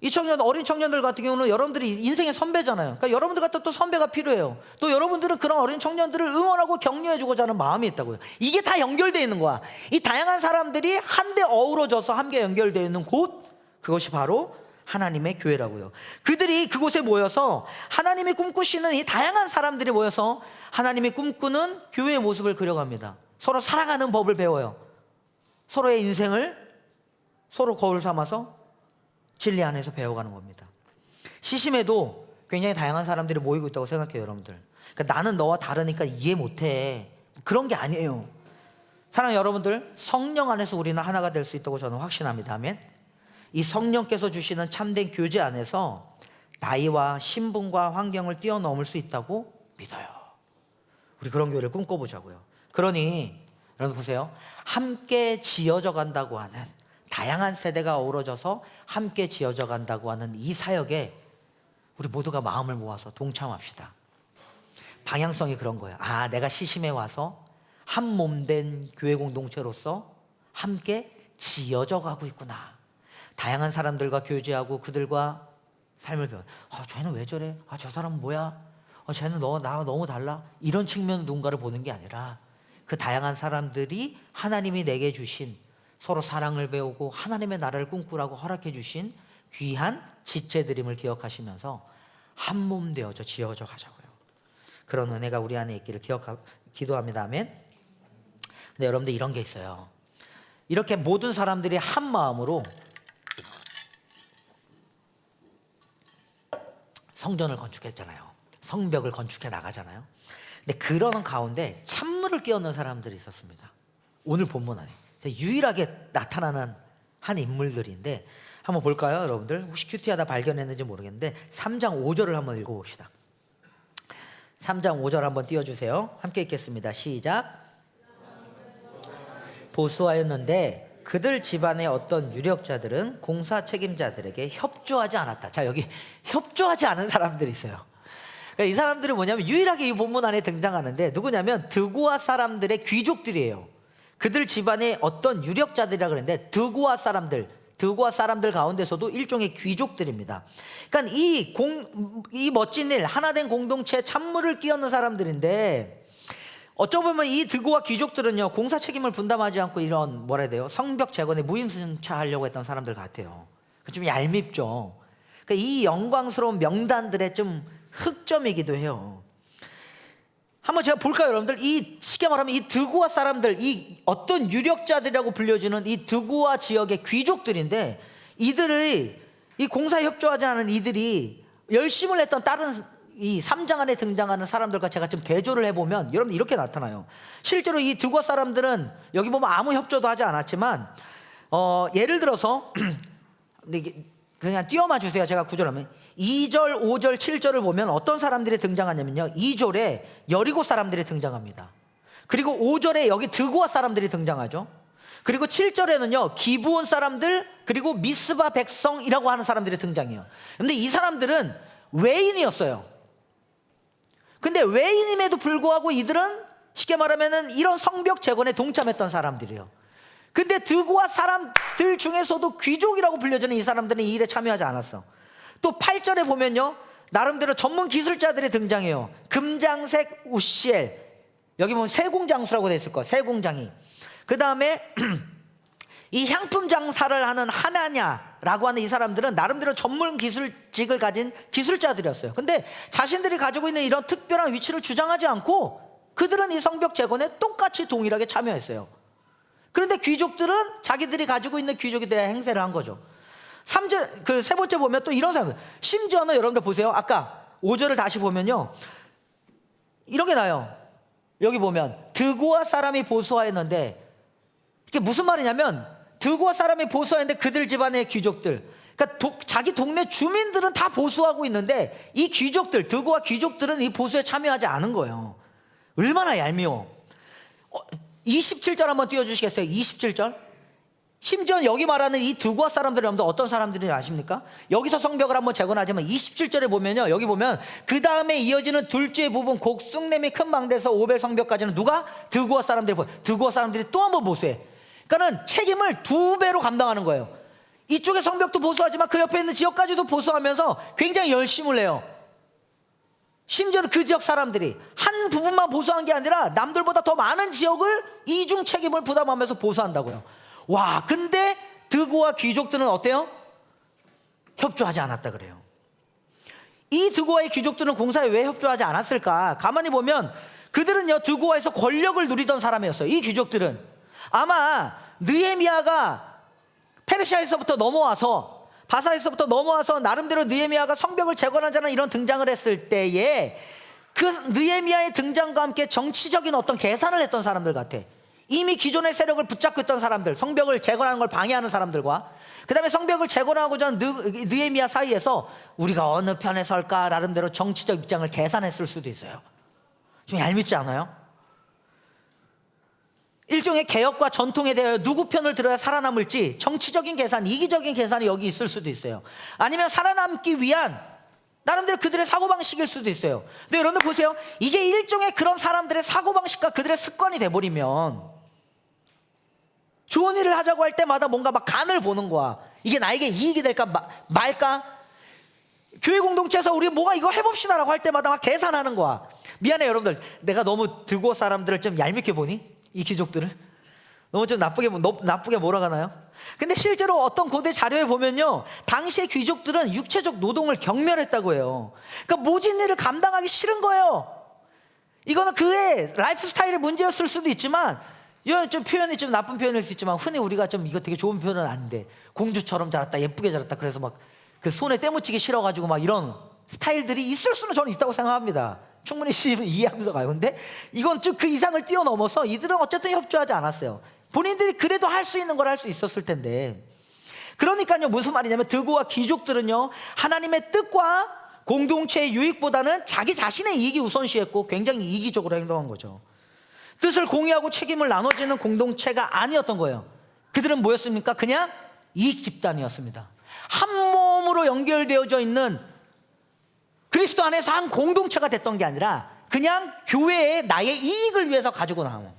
S1: 이 어린 청년들 같은 경우는 여러분들이 인생의 선배잖아요. 그러니까 여러분들 같은 또 선배가 필요해요. 또 여러분들은 그런 어린 청년들을 응원하고 격려해주고자 하는 마음이 있다고요. 이게 다 연결되어 있는 거야. 이 다양한 사람들이 한데 어우러져서 함께 연결되어 있는 곳, 그것이 바로 하나님의 교회라고요. 그들이 그곳에 모여서 하나님이 꿈꾸시는 이 다양한 사람들이 모여서 하나님이 꿈꾸는 교회의 모습을 그려갑니다. 서로 사랑하는 법을 배워요. 서로의 인생을 서로 거울 삼아서 진리 안에서 배워가는 겁니다. 시심에도 굉장히 다양한 사람들이 모이고 있다고 생각해요, 여러분들. 그러니까 나는 너와 다르니까 이해 못해, 그런 게 아니에요. 사랑하는 여러분들, 성령 안에서 우리는 하나가 될 수 있다고 저는 확신합니다. 아멘. 이 성령께서 주시는 참된 교제 안에서 나이와 신분과 환경을 뛰어넘을 수 있다고 믿어요. 우리 그런 교회를 꿈꿔보자고요. 그러니 여러분 보세요. 함께 지어져 간다고 하는, 다양한 세대가 어우러져서 함께 지어져 간다고 하는 이 사역에 우리 모두가 마음을 모아서 동참합시다. 방향성이 그런 거예요. 아, 내가 시심에 와서 한 몸된 교회 공동체로서 함께 지어져 가고 있구나. 다양한 사람들과 교제하고 그들과 삶을 배워. 쟤는 왜 저래? 저 사람은 뭐야? 쟤는 나와 너무 달라. 이런 측면 누군가를 보는 게 아니라 그 다양한 사람들이 하나님이 내게 주신, 서로 사랑을 배우고 하나님의 나라를 꿈꾸라고 허락해 주신 귀한 지체들임을 기억하시면서 한 몸 되어져 지어져 가자고요. 그런 은혜가 우리 안에 있기를 기도합니다. 아멘. 근데 여러분들 이런 게 있어요. 이렇게 모든 사람들이 한 마음으로 성전을 건축했잖아요. 성벽을 건축해 나가잖아요. 근데 그러는 가운데 찬물을 끼얹는 사람들이 있었습니다. 오늘 본문 안에 유일하게 나타나는 한 인물들인데 한번 볼까요, 여러분들? 혹시 큐티하다 발견했는지 모르겠는데 3장 5절을 한번 읽어봅시다. 3장 5절 한번 띄워주세요. 함께 읽겠습니다. 시작. 보수하였는데 그들 집안의 어떤 유력자들은 공사 책임자들에게 협조하지 않았다. 자, 여기 협조하지 않은 사람들이 있어요. 그러니까 이 사람들은 뭐냐면 유일하게 이 본문 안에 등장하는데 누구냐면 드고아 사람들의 귀족들이에요. 그들 집안의 어떤 유력자들이라 그랬는데 드고아 사람들 가운데서도 일종의 귀족들입니다. 그러니까 이 멋진 일, 하나된 공동체에 찬물을 끼얹는 사람들인데 어쩌보면 이 드고아 귀족들은요, 공사 책임을 분담하지 않고 이런 뭐라 해야 돼요? 성벽 재건에 무임승차하려고 했던 사람들 같아요. 좀 얄밉죠. 그러니까 이 영광스러운 명단들의 좀 흑점이기도 해요. 한번 제가 볼까요, 여러분들? 쉽게 말하면 이 드고아 사람들, 이 어떤 유력자들이라고 불려지는 이 드고아 지역의 귀족들인데, 이들의 이 공사에 협조하지 않은 이들이 열심을 했던 다른 이 3장 안에 등장하는 사람들과 제가 좀 대조를 해보면 여러분들 이렇게 나타나요. 실제로 이 드고아 사람들은 여기 보면 아무 협조도 하지 않았지만 예를 들어서 그냥 띄워만 주세요. 제가 구절하면 2절, 5절, 7절을 보면 어떤 사람들이 등장하냐면요, 2절에 여리고 사람들이 등장합니다. 그리고 5절에 여기 드고아 사람들이 등장하죠. 그리고 7절에는요 기브온 사람들, 그리고 미스바 백성이라고 하는 사람들이 등장해요. 근데 이 사람들은 외인이었어요. 근데 외인임에도 불구하고 이들은 쉽게 말하면은 이런 성벽 재건에 동참했던 사람들이에요. 근데 드고아 사람들 중에서도 귀족이라고 불려지는 이 사람들은 이 일에 참여하지 않았어. 또 8절에 보면요, 나름대로 전문 기술자들이 등장해요. 금장색 우시엘, 여기 보면 세공장수라고 돼 있을 거야. 세공장이. 그 다음에 이 향품 장사를 하는 하나냐라고 하는 이 사람들은 나름대로 전문 기술직을 가진 기술자들이었어요. 근데 자신들이 가지고 있는 이런 특별한 위치를 주장하지 않고 그들은 이 성벽 재건에 똑같이 동일하게 참여했어요. 그런데 귀족들은 자기들이 가지고 있는 귀족에 대한 행세를 한 거죠. 3절, 그 세 번째 보면 또 이런 사람들, 심지어는 여러분들 보세요. 아까 5절을 다시 보면요, 이런 게 나요. 여기 보면 드고아 사람이 보수하였는데, 이게 무슨 말이냐면 드고아 사람이 보수하였는데 그들 집안의 귀족들, 그러니까 자기 동네 주민들은 다 보수하고 있는데 이 귀족들, 드고아 귀족들은 이 보수에 참여하지 않은 거예요. 얼마나 얄미워. 27절 한번 띄워주시겠어요? 27절. 심지어 여기 말하는 이 드고아 사람들이 어떤 사람들인지 아십니까? 여기서 성벽을 한번 재건하지만 27절에 보면요, 여기 보면 그 다음에 이어지는 둘째 부분 곡숭내미 큰 망대에서 오벨 성벽까지는 누가? 드고아 사람들이 보여요. 드고아 사람들이 또 한번 보수해. 그러니까는 책임을 2배로 감당하는 거예요. 이쪽의 성벽도 보수하지만 그 옆에 있는 지역까지도 보수하면서 굉장히 열심을 해요. 심지어는 그 지역 사람들이 한 부분만 보수한 게 아니라 남들보다 더 많은 지역을 이중 책임을 부담하면서 보수한다고요. 와, 근데 드고와 귀족들은 어때요? 협조하지 않았다 그래요. 이 드고와의 귀족들은 공사에 왜 협조하지 않았을까? 가만히 보면 그들은요, 드고와에서 권력을 누리던 사람이었어요. 이 귀족들은 아마 느헤미야가 페르시아에서부터 넘어와서, 바사에서부터 넘어와서 나름대로 느헤미야가 성벽을 재건하자는 이런 등장을 했을 때에 그 느헤미야의 등장과 함께 정치적인 어떤 계산을 했던 사람들 같아. 이미 기존의 세력을 붙잡고 있던 사람들, 성벽을 재건하는 걸 방해하는 사람들과 그 다음에 성벽을 재건하고자 하는 느헤미야 사이에서 우리가 어느 편에 설까 나름대로 정치적 입장을 계산했을 수도 있어요. 좀 얄밉지 않아요? 일종의 개혁과 전통에 대하여 누구 편을 들어야 살아남을지 정치적인 계산, 이기적인 계산이 여기 있을 수도 있어요. 아니면 살아남기 위한 나름대로 그들의 사고방식일 수도 있어요. 근데 여러분들 보세요. 이게 일종의 그런 사람들의 사고방식과 그들의 습관이 돼버리면 좋은 일을 하자고 할 때마다 뭔가 막 간을 보는 거야. 이게 나에게 이익이 될까 말까? 교회 공동체에서 우리 뭐가 이거 해봅시다 라고 할 때마다 막 계산하는 거야. 미안해 여러분들, 내가 너무 드고 사람들을 좀 얄밉게 보니? 이 귀족들을 너무 좀 나쁘게 몰아가나요? 근데 실제로 어떤 고대 자료에 보면요, 당시의 귀족들은 육체적 노동을 경멸했다고 해요. 그러니까 모진 일을 감당하기 싫은 거예요. 이거는 그의 라이프 스타일의 문제였을 수도 있지만, 이건 좀 표현이 좀 나쁜 표현일 수 있지만, 흔히 우리가 좀 이거 되게 좋은 표현은 아닌데, 공주처럼 자랐다, 예쁘게 자랐다, 그래서 막 그 손에 때묻히기 싫어가지고 막 이런 스타일들이 있을 수는 저는 있다고 생각합니다. 충분히 이해하면서 가요. 근데 이건 좀 그 이상을 뛰어넘어서 이들은 어쨌든 협조하지 않았어요. 본인들이 그래도 할 수 있는 걸 할 수 있었을 텐데. 그러니까요, 무슨 말이냐면 드고와 귀족들은요, 하나님의 뜻과 공동체의 유익보다는 자기 자신의 이익이 우선시했고 굉장히 이기적으로 행동한 거죠. 뜻을 공유하고 책임을 나눠지는 공동체가 아니었던 거예요. 그들은 뭐였습니까? 그냥 이익 집단이었습니다. 한 몸으로 연결되어져 있는 그리스도 안에서 한 공동체가 됐던 게 아니라 그냥 교회에 나의 이익을 위해서 가지고 나온,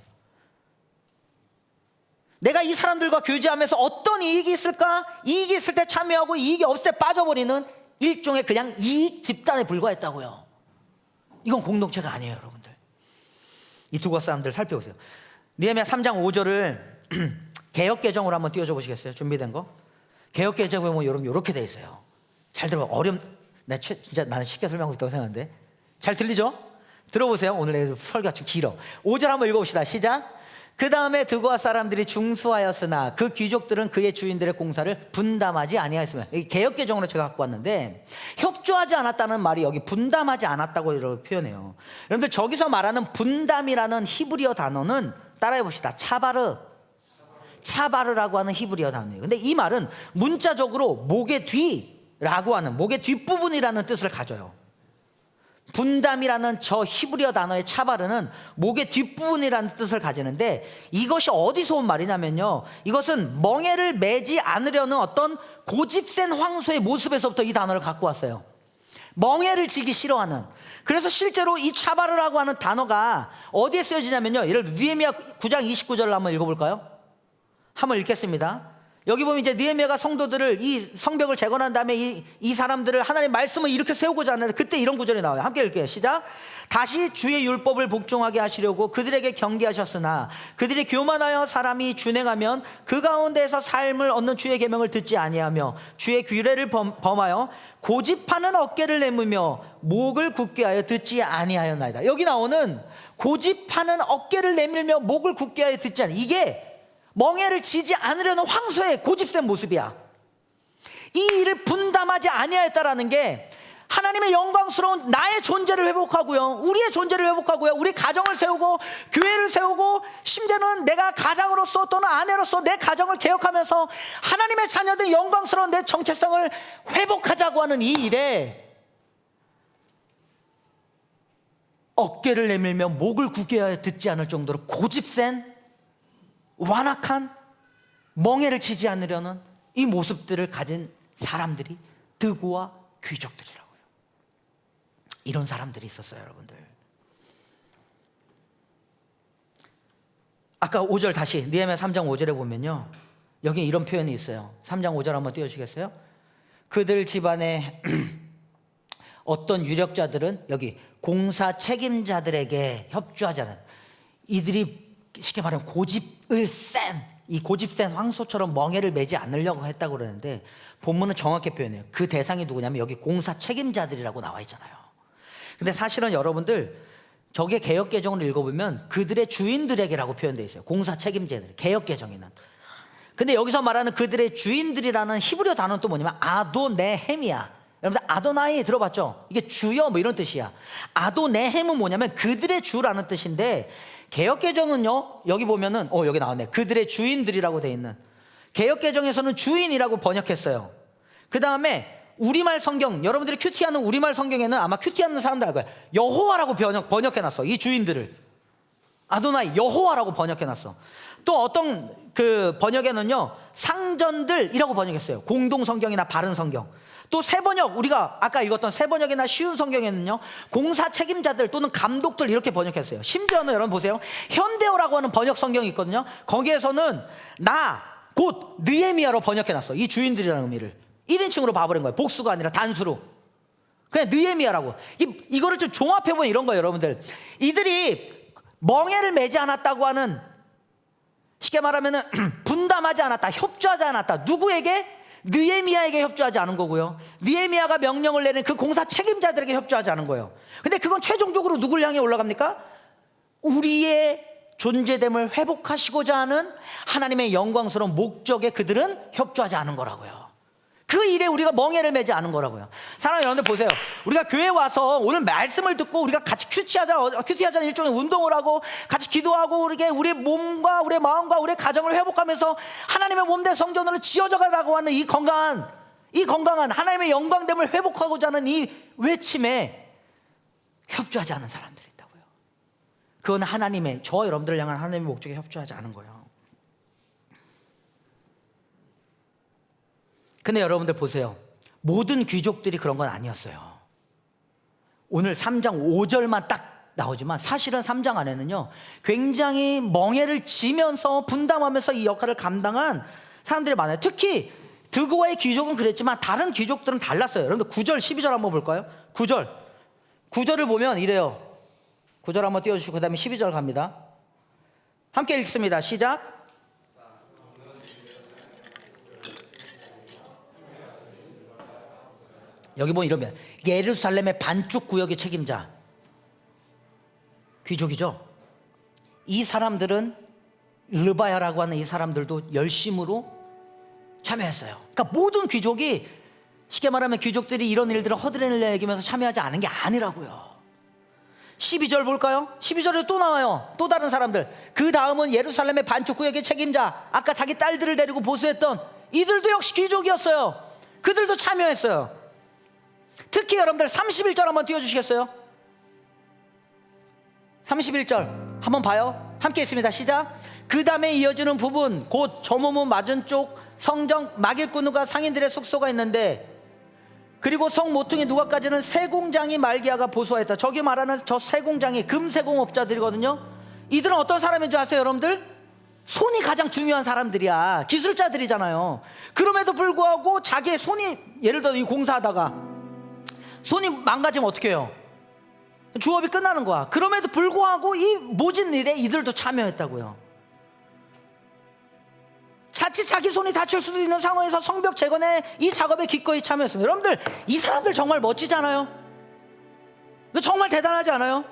S1: 내가 이 사람들과 교제하면서 어떤 이익이 있을까? 이익이 있을 때 참여하고 이익이 없을 때 빠져버리는 일종의 그냥 이익 집단에 불과했다고요. 이건 공동체가 아니에요 여러분들. 이 두고 사람들 살펴보세요. 느헤미야 3장 5절을 개역개정으로 한번 띄워줘 보시겠어요? 준비된 거? 개역개정에 보면 여러분 이렇게 돼 있어요. 잘 들어봐. 진짜 나는 쉽게 설명하고 있다고 생각하는데 잘 들리죠? 들어보세요. 오늘 설교가 좀 길어. 5절 한번 읽어봅시다. 시작. 그 다음에 드고아 사람들이 중수하였으나 그 귀족들은 그의 주인들의 공사를 분담하지 아니하였으며, 개역개정으로 제가 갖고 왔는데 협조하지 않았다는 말이 여기 분담하지 않았다고 이렇게 표현해요. 여러분들 저기서 말하는 분담이라는 히브리어 단어는 따라해 봅시다. 차바르라고 하는 히브리어 단어예요. 근데 이 말은 문자적으로 목의 뒤라고 하는, 목의 뒷부분이라는 뜻을 가져요. 분담이라는 저 히브리어 단어의 차바르는 목의 뒷부분이라는 뜻을 가지는데, 이것이 어디서 온 말이냐면요, 이것은 멍에를 매지 않으려는 어떤 고집센 황소의 모습에서부터 이 단어를 갖고 왔어요. 멍에를 지기 싫어하는. 그래서 실제로 이 차바르라고 하는 단어가 어디에 쓰여지냐면요, 예를 들어 느헤미야 9장 29절을 한번 읽어볼까요? 한번 읽겠습니다. 여기 보면 이제 느헤미야가 성도들을, 이 성벽을 재건한 다음에 이 사람들을 하나님의 말씀을 이렇게 세우고자 하는데 그때 이런 구절이 나와요. 함께 읽게요. 시작. 다시 주의 율법을 복종하게 하시려고 그들에게 경계하셨으나 그들이 교만하여 사람이 준행하면 그 가운데에서 삶을 얻는 주의 계명을 듣지 아니하며 주의 규례를 범하여 고집하는 어깨를 내밀며 목을 굳게 하여 듣지 아니하였나이다. 여기 나오는 고집하는 어깨를 내밀며 목을 굳게 하여 듣지 아니, 이게 멍에를 지지 않으려는 황소의 고집센 모습이야. 이 일을 분담하지 아니하였다라는 게 하나님의 영광스러운 나의 존재를 회복하고요, 우리의 존재를 회복하고요, 우리 가정을 세우고 교회를 세우고 심지어는 내가 가장으로서 또는 아내로서 내 가정을 개혁하면서 하나님의 자녀된 영광스러운 내 정체성을 회복하자고 하는 이 일에 어깨를 내밀며 목을 굳게 하여 듣지 않을 정도로 고집센 완악한, 멍에를 치지 않으려는 이 모습들을 가진 사람들이 드고와 귀족들이라고요. 이런 사람들이 있었어요 여러분들. 아까 5절 다시 느헤미야 3장 5절에 보면요,
S2: 여기 이런 표현이 있어요. 3장 5절 한번 띄워주시겠어요? 그들 집안에 어떤 유력자들은 여기 공사 책임자들에게 협조하자는, 이들이 쉽게 말하면 고집을 이 고집센 황소처럼 멍에를 매지 않으려고 했다고 그러는데, 본문은 정확히 표현해요. 그 대상이 누구냐면 여기 공사 책임자들이라고 나와 있잖아요. 근데 사실은 여러분들 저게 개역개정을 읽어보면 그들의 주인들에게라고 표현되어 있어요. 공사 책임자들, 개역개정에는. 근데 여기서 말하는 그들의 주인들이라는 히브리어 단어는 또 뭐냐면 아도네헴이야. 여러분들 아도나이 들어봤죠? 이게 주여 뭐 이런 뜻이야. 아도네헴은 뭐냐면 그들의 주라는 뜻인데, 개역개정은요 여기 보면은 여기 나왔네. 그들의 주인들이라고 돼 있는, 개역개정에서는 주인이라고 번역했어요. 그 다음에 우리말 성경, 여러분들이 큐티하는 우리말 성경에는 아마 큐티하는 사람들 알 거예요. 여호와라고 번역해놨어. 이 주인들을 아도나이 여호와라고 번역해놨어. 또 어떤 그 번역에는요 상전들이라고 번역했어요. 공동 성경이나 바른 성경. 또 새 번역, 우리가 아까 읽었던 새 번역이나 쉬운 성경에는요 공사 책임자들 또는 감독들 이렇게 번역했어요. 심지어는 여러분 보세요, 현대어라고 하는 번역 성경이 있거든요. 거기에서는 나 곧 느헤미야로 번역해놨어. 이 주인들이라는 의미를 1인칭으로 봐버린 거예요. 복수가 아니라 단수로. 그냥 느헤미야라고. 이거를 좀 종합해보면 이런 거예요. 여러분들, 이들이 멍에를 매지 않았다고 하는, 쉽게 말하면 분담하지 않았다, 협조하지 않았다. 누구에게? 느헤미야에게 협조하지 않은 거고요. 느헤미야가 명령을 내는 그 공사 책임자들에게 협조하지 않은 거예요. 근데 그건 최종적으로 누굴 향해 올라갑니까? 우리의 존재됨을 회복하시고자 하는 하나님의 영광스러운 목적에 그들은 협조하지 않은 거라고요. 그 일에 우리가 멍에를 매지 않은 거라고요. 사랑하는 여러분들 보세요. 우리가 교회 와서 오늘 말씀을 듣고 우리가 같이 큐티하자는 일종의 운동을 하고 같이 기도하고 우리의 몸과 우리의 마음과 우리의 가정을 회복하면서 하나님의 몸된 성전으로 지어져 가라고 하는 이 건강한 하나님의 영광됨을 회복하고자 하는 이 외침에 협조하지 않은 사람들이 있다고요. 그건 하나님의, 저와 여러분들을 향한 하나님의 목적에 협조하지 않은 거예요. 근데 여러분들 보세요. 모든 귀족들이 그런 건 아니었어요. 오늘 3장 5절만 딱 나오지만 사실은 3장 안에는요 굉장히 멍에를 지면서 분담하면서 이 역할을 감당한 사람들이 많아요. 특히 드고아의 귀족은 그랬지만 다른 귀족들은 달랐어요. 여러분들 9절 12절 한번 볼까요? 9절을 보면 이래요. 9절 한번 띄워주시고 그 다음에 12절 갑니다. 함께 읽습니다. 시작. 여기 보면 이러면 예루살렘의 반쪽 구역의 책임자, 귀족이죠. 이 사람들은 르바야라고 하는 이 사람들도 열심으로 참여했어요. 그러니까 모든 귀족이, 쉽게 말하면 귀족들이 이런 일들을 허드렛을 내기면서 참여하지 않은 게 아니라고요. 12절 볼까요? 12절에 또 나와요. 또 다른 사람들. 그 다음은 예루살렘의 반쪽 구역의 책임자, 아까 자기 딸들을 데리고 보수했던 이들도 역시 귀족이었어요. 그들도 참여했어요. 특히 여러분들 31절 한번 띄워주시겠어요? 31절 한번 봐요. 함께 있습니다. 시작. 그 다음에 이어지는 부분, 곧 저무문 맞은쪽 성정 마길꾼과 상인들의 숙소가 있는데, 그리고 성 모퉁이 누가까지는 세공장이 말기야가 보수하였다. 저기 말하는 저 세공장이 금세공업자들이거든요. 이들은 어떤 사람인 줄 아세요 여러분들? 손이 가장 중요한 사람들이야. 기술자들이잖아요. 그럼에도 불구하고 자기의 손이, 예를 들어 이 공사하다가 손이 망가지면 어떻게 해요? 주업이 끝나는 거야. 그럼에도 불구하고 이 모진 일에 이들도 참여했다고요. 자칫 자기 손이 다칠 수도 있는 상황에서 성벽 재건에 이 작업에 기꺼이 참여했습니다. 여러분들, 이 사람들 정말 멋지지 않아요? 정말 대단하지 않아요?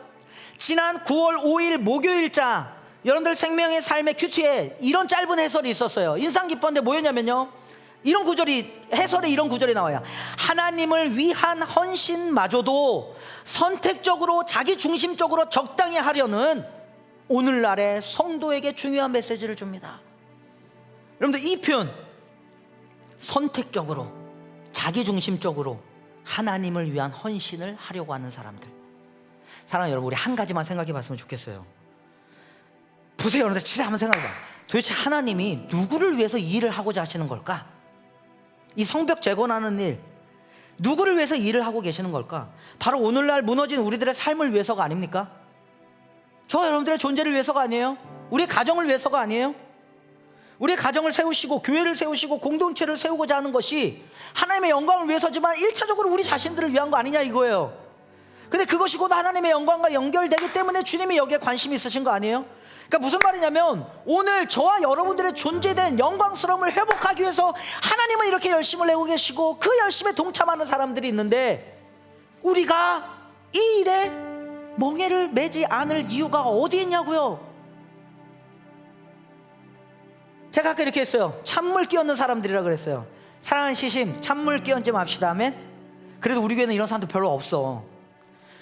S2: 지난 9월 5일 목요일자 여러분들 생명의 삶의 큐티에 이런 짧은 해설이 있었어요. 인상 깊었는데 뭐였냐면요, 이런 구절이, 해설에 이런 구절이 나와요. 하나님을 위한 헌신마저도 선택적으로 자기 중심적으로 적당히 하려는 오늘날의 성도에게 중요한 메시지를 줍니다. 여러분들, 이 표현, 선택적으로 자기 중심적으로 하나님을 위한 헌신을 하려고 하는 사람들. 사랑하는 여러분, 우리 한 가지만 생각해 봤으면 좋겠어요. 보세요. 여러분들, 진짜 한번 생각해 봐요. 도대체 하나님이 누구를 위해서 이 일을 하고자 하시는 걸까? 이 성벽 재건하는 일, 누구를 위해서 일을 하고 계시는 걸까? 바로 오늘날 무너진 우리들의 삶을 위해서가 아닙니까? 저 여러분들의 존재를 위해서가 아니에요? 우리 가정을 위해서가 아니에요? 우리의 가정을 세우시고 교회를 세우시고 공동체를 세우고자 하는 것이 하나님의 영광을 위해서지만 1차적으로 우리 자신들을 위한 거 아니냐 이거예요. 근데 그것이 곧 하나님의 영광과 연결되기 때문에 주님이 여기에 관심이 있으신 거 아니에요? 그러니까 무슨 말이냐면 오늘 저와 여러분들의 존재된 영광스러움을 회복하기 위해서 하나님은 이렇게 열심을 내고 계시고 그 열심에 동참하는 사람들이 있는데 우리가 이 일에 멍에를 매지 않을 이유가 어디 있냐고요. 제가 아까 이렇게 했어요. 찬물 끼얹는 사람들이라 그랬어요. 사랑하는 시심, 찬물 끼얹지 맙시다. 아멘. 그래도 우리 교회는 이런 사람들 별로 없어.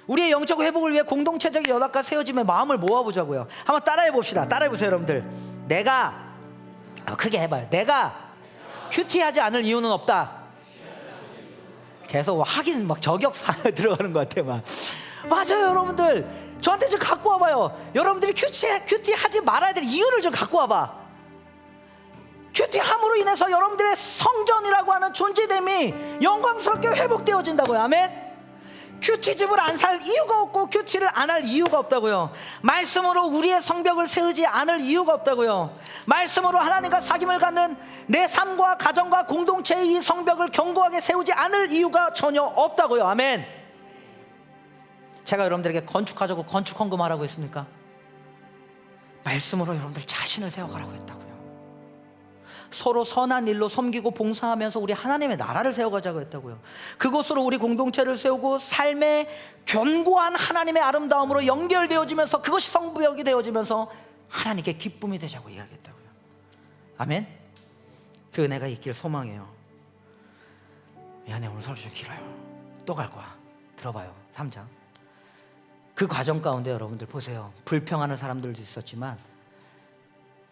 S2: 우리의 영적 회복을 위해 공동체적 연합과 세워짐의 마음을 모아보자고요. 한번 따라해 봅시다. 따라해 보세요 여러분들. 내가 크게 해봐요. 내가 큐티하지 않을 이유는 없다. 계속 하긴 막 저격사 들어가는 것 같아 막. 맞아요 여러분들. 저한테 좀 갖고 와봐요. 여러분들이 큐티하지 말아야 될 이유를 좀 갖고 와봐. 큐티함으로 인해서 여러분들의 성전이라고 하는 존재됨이 영광스럽게 회복되어진다고요. 아멘. 큐티집을 안 살 이유가 없고 큐티를 안 할 이유가 없다고요. 말씀으로 우리의 성벽을 세우지 않을 이유가 없다고요. 말씀으로 하나님과 사귐을 갖는 내 삶과 가정과 공동체의 이 성벽을 견고하게 세우지 않을 이유가 전혀 없다고요. 아멘. 제가 여러분들에게 건축하자고 건축 헌금하라고 했습니까? 말씀으로 여러분들 자신을 세워가라고 했다고요. 서로 선한 일로 섬기고 봉사하면서 우리 하나님의 나라를 세워가자고 했다고요. 그곳으로 우리 공동체를 세우고 삶의 견고한 하나님의 아름다움으로 연결되어지면서 그것이 성벽이 되어지면서 하나님께 기쁨이 되자고 이야기했다고요. 아멘. 그 은혜가 있길 소망해요. 미안해 오늘 설교 좀 길어요. 또 갈 거야. 들어봐요. 3장. 그 과정 가운데 여러분들 보세요. 불평하는 사람들도 있었지만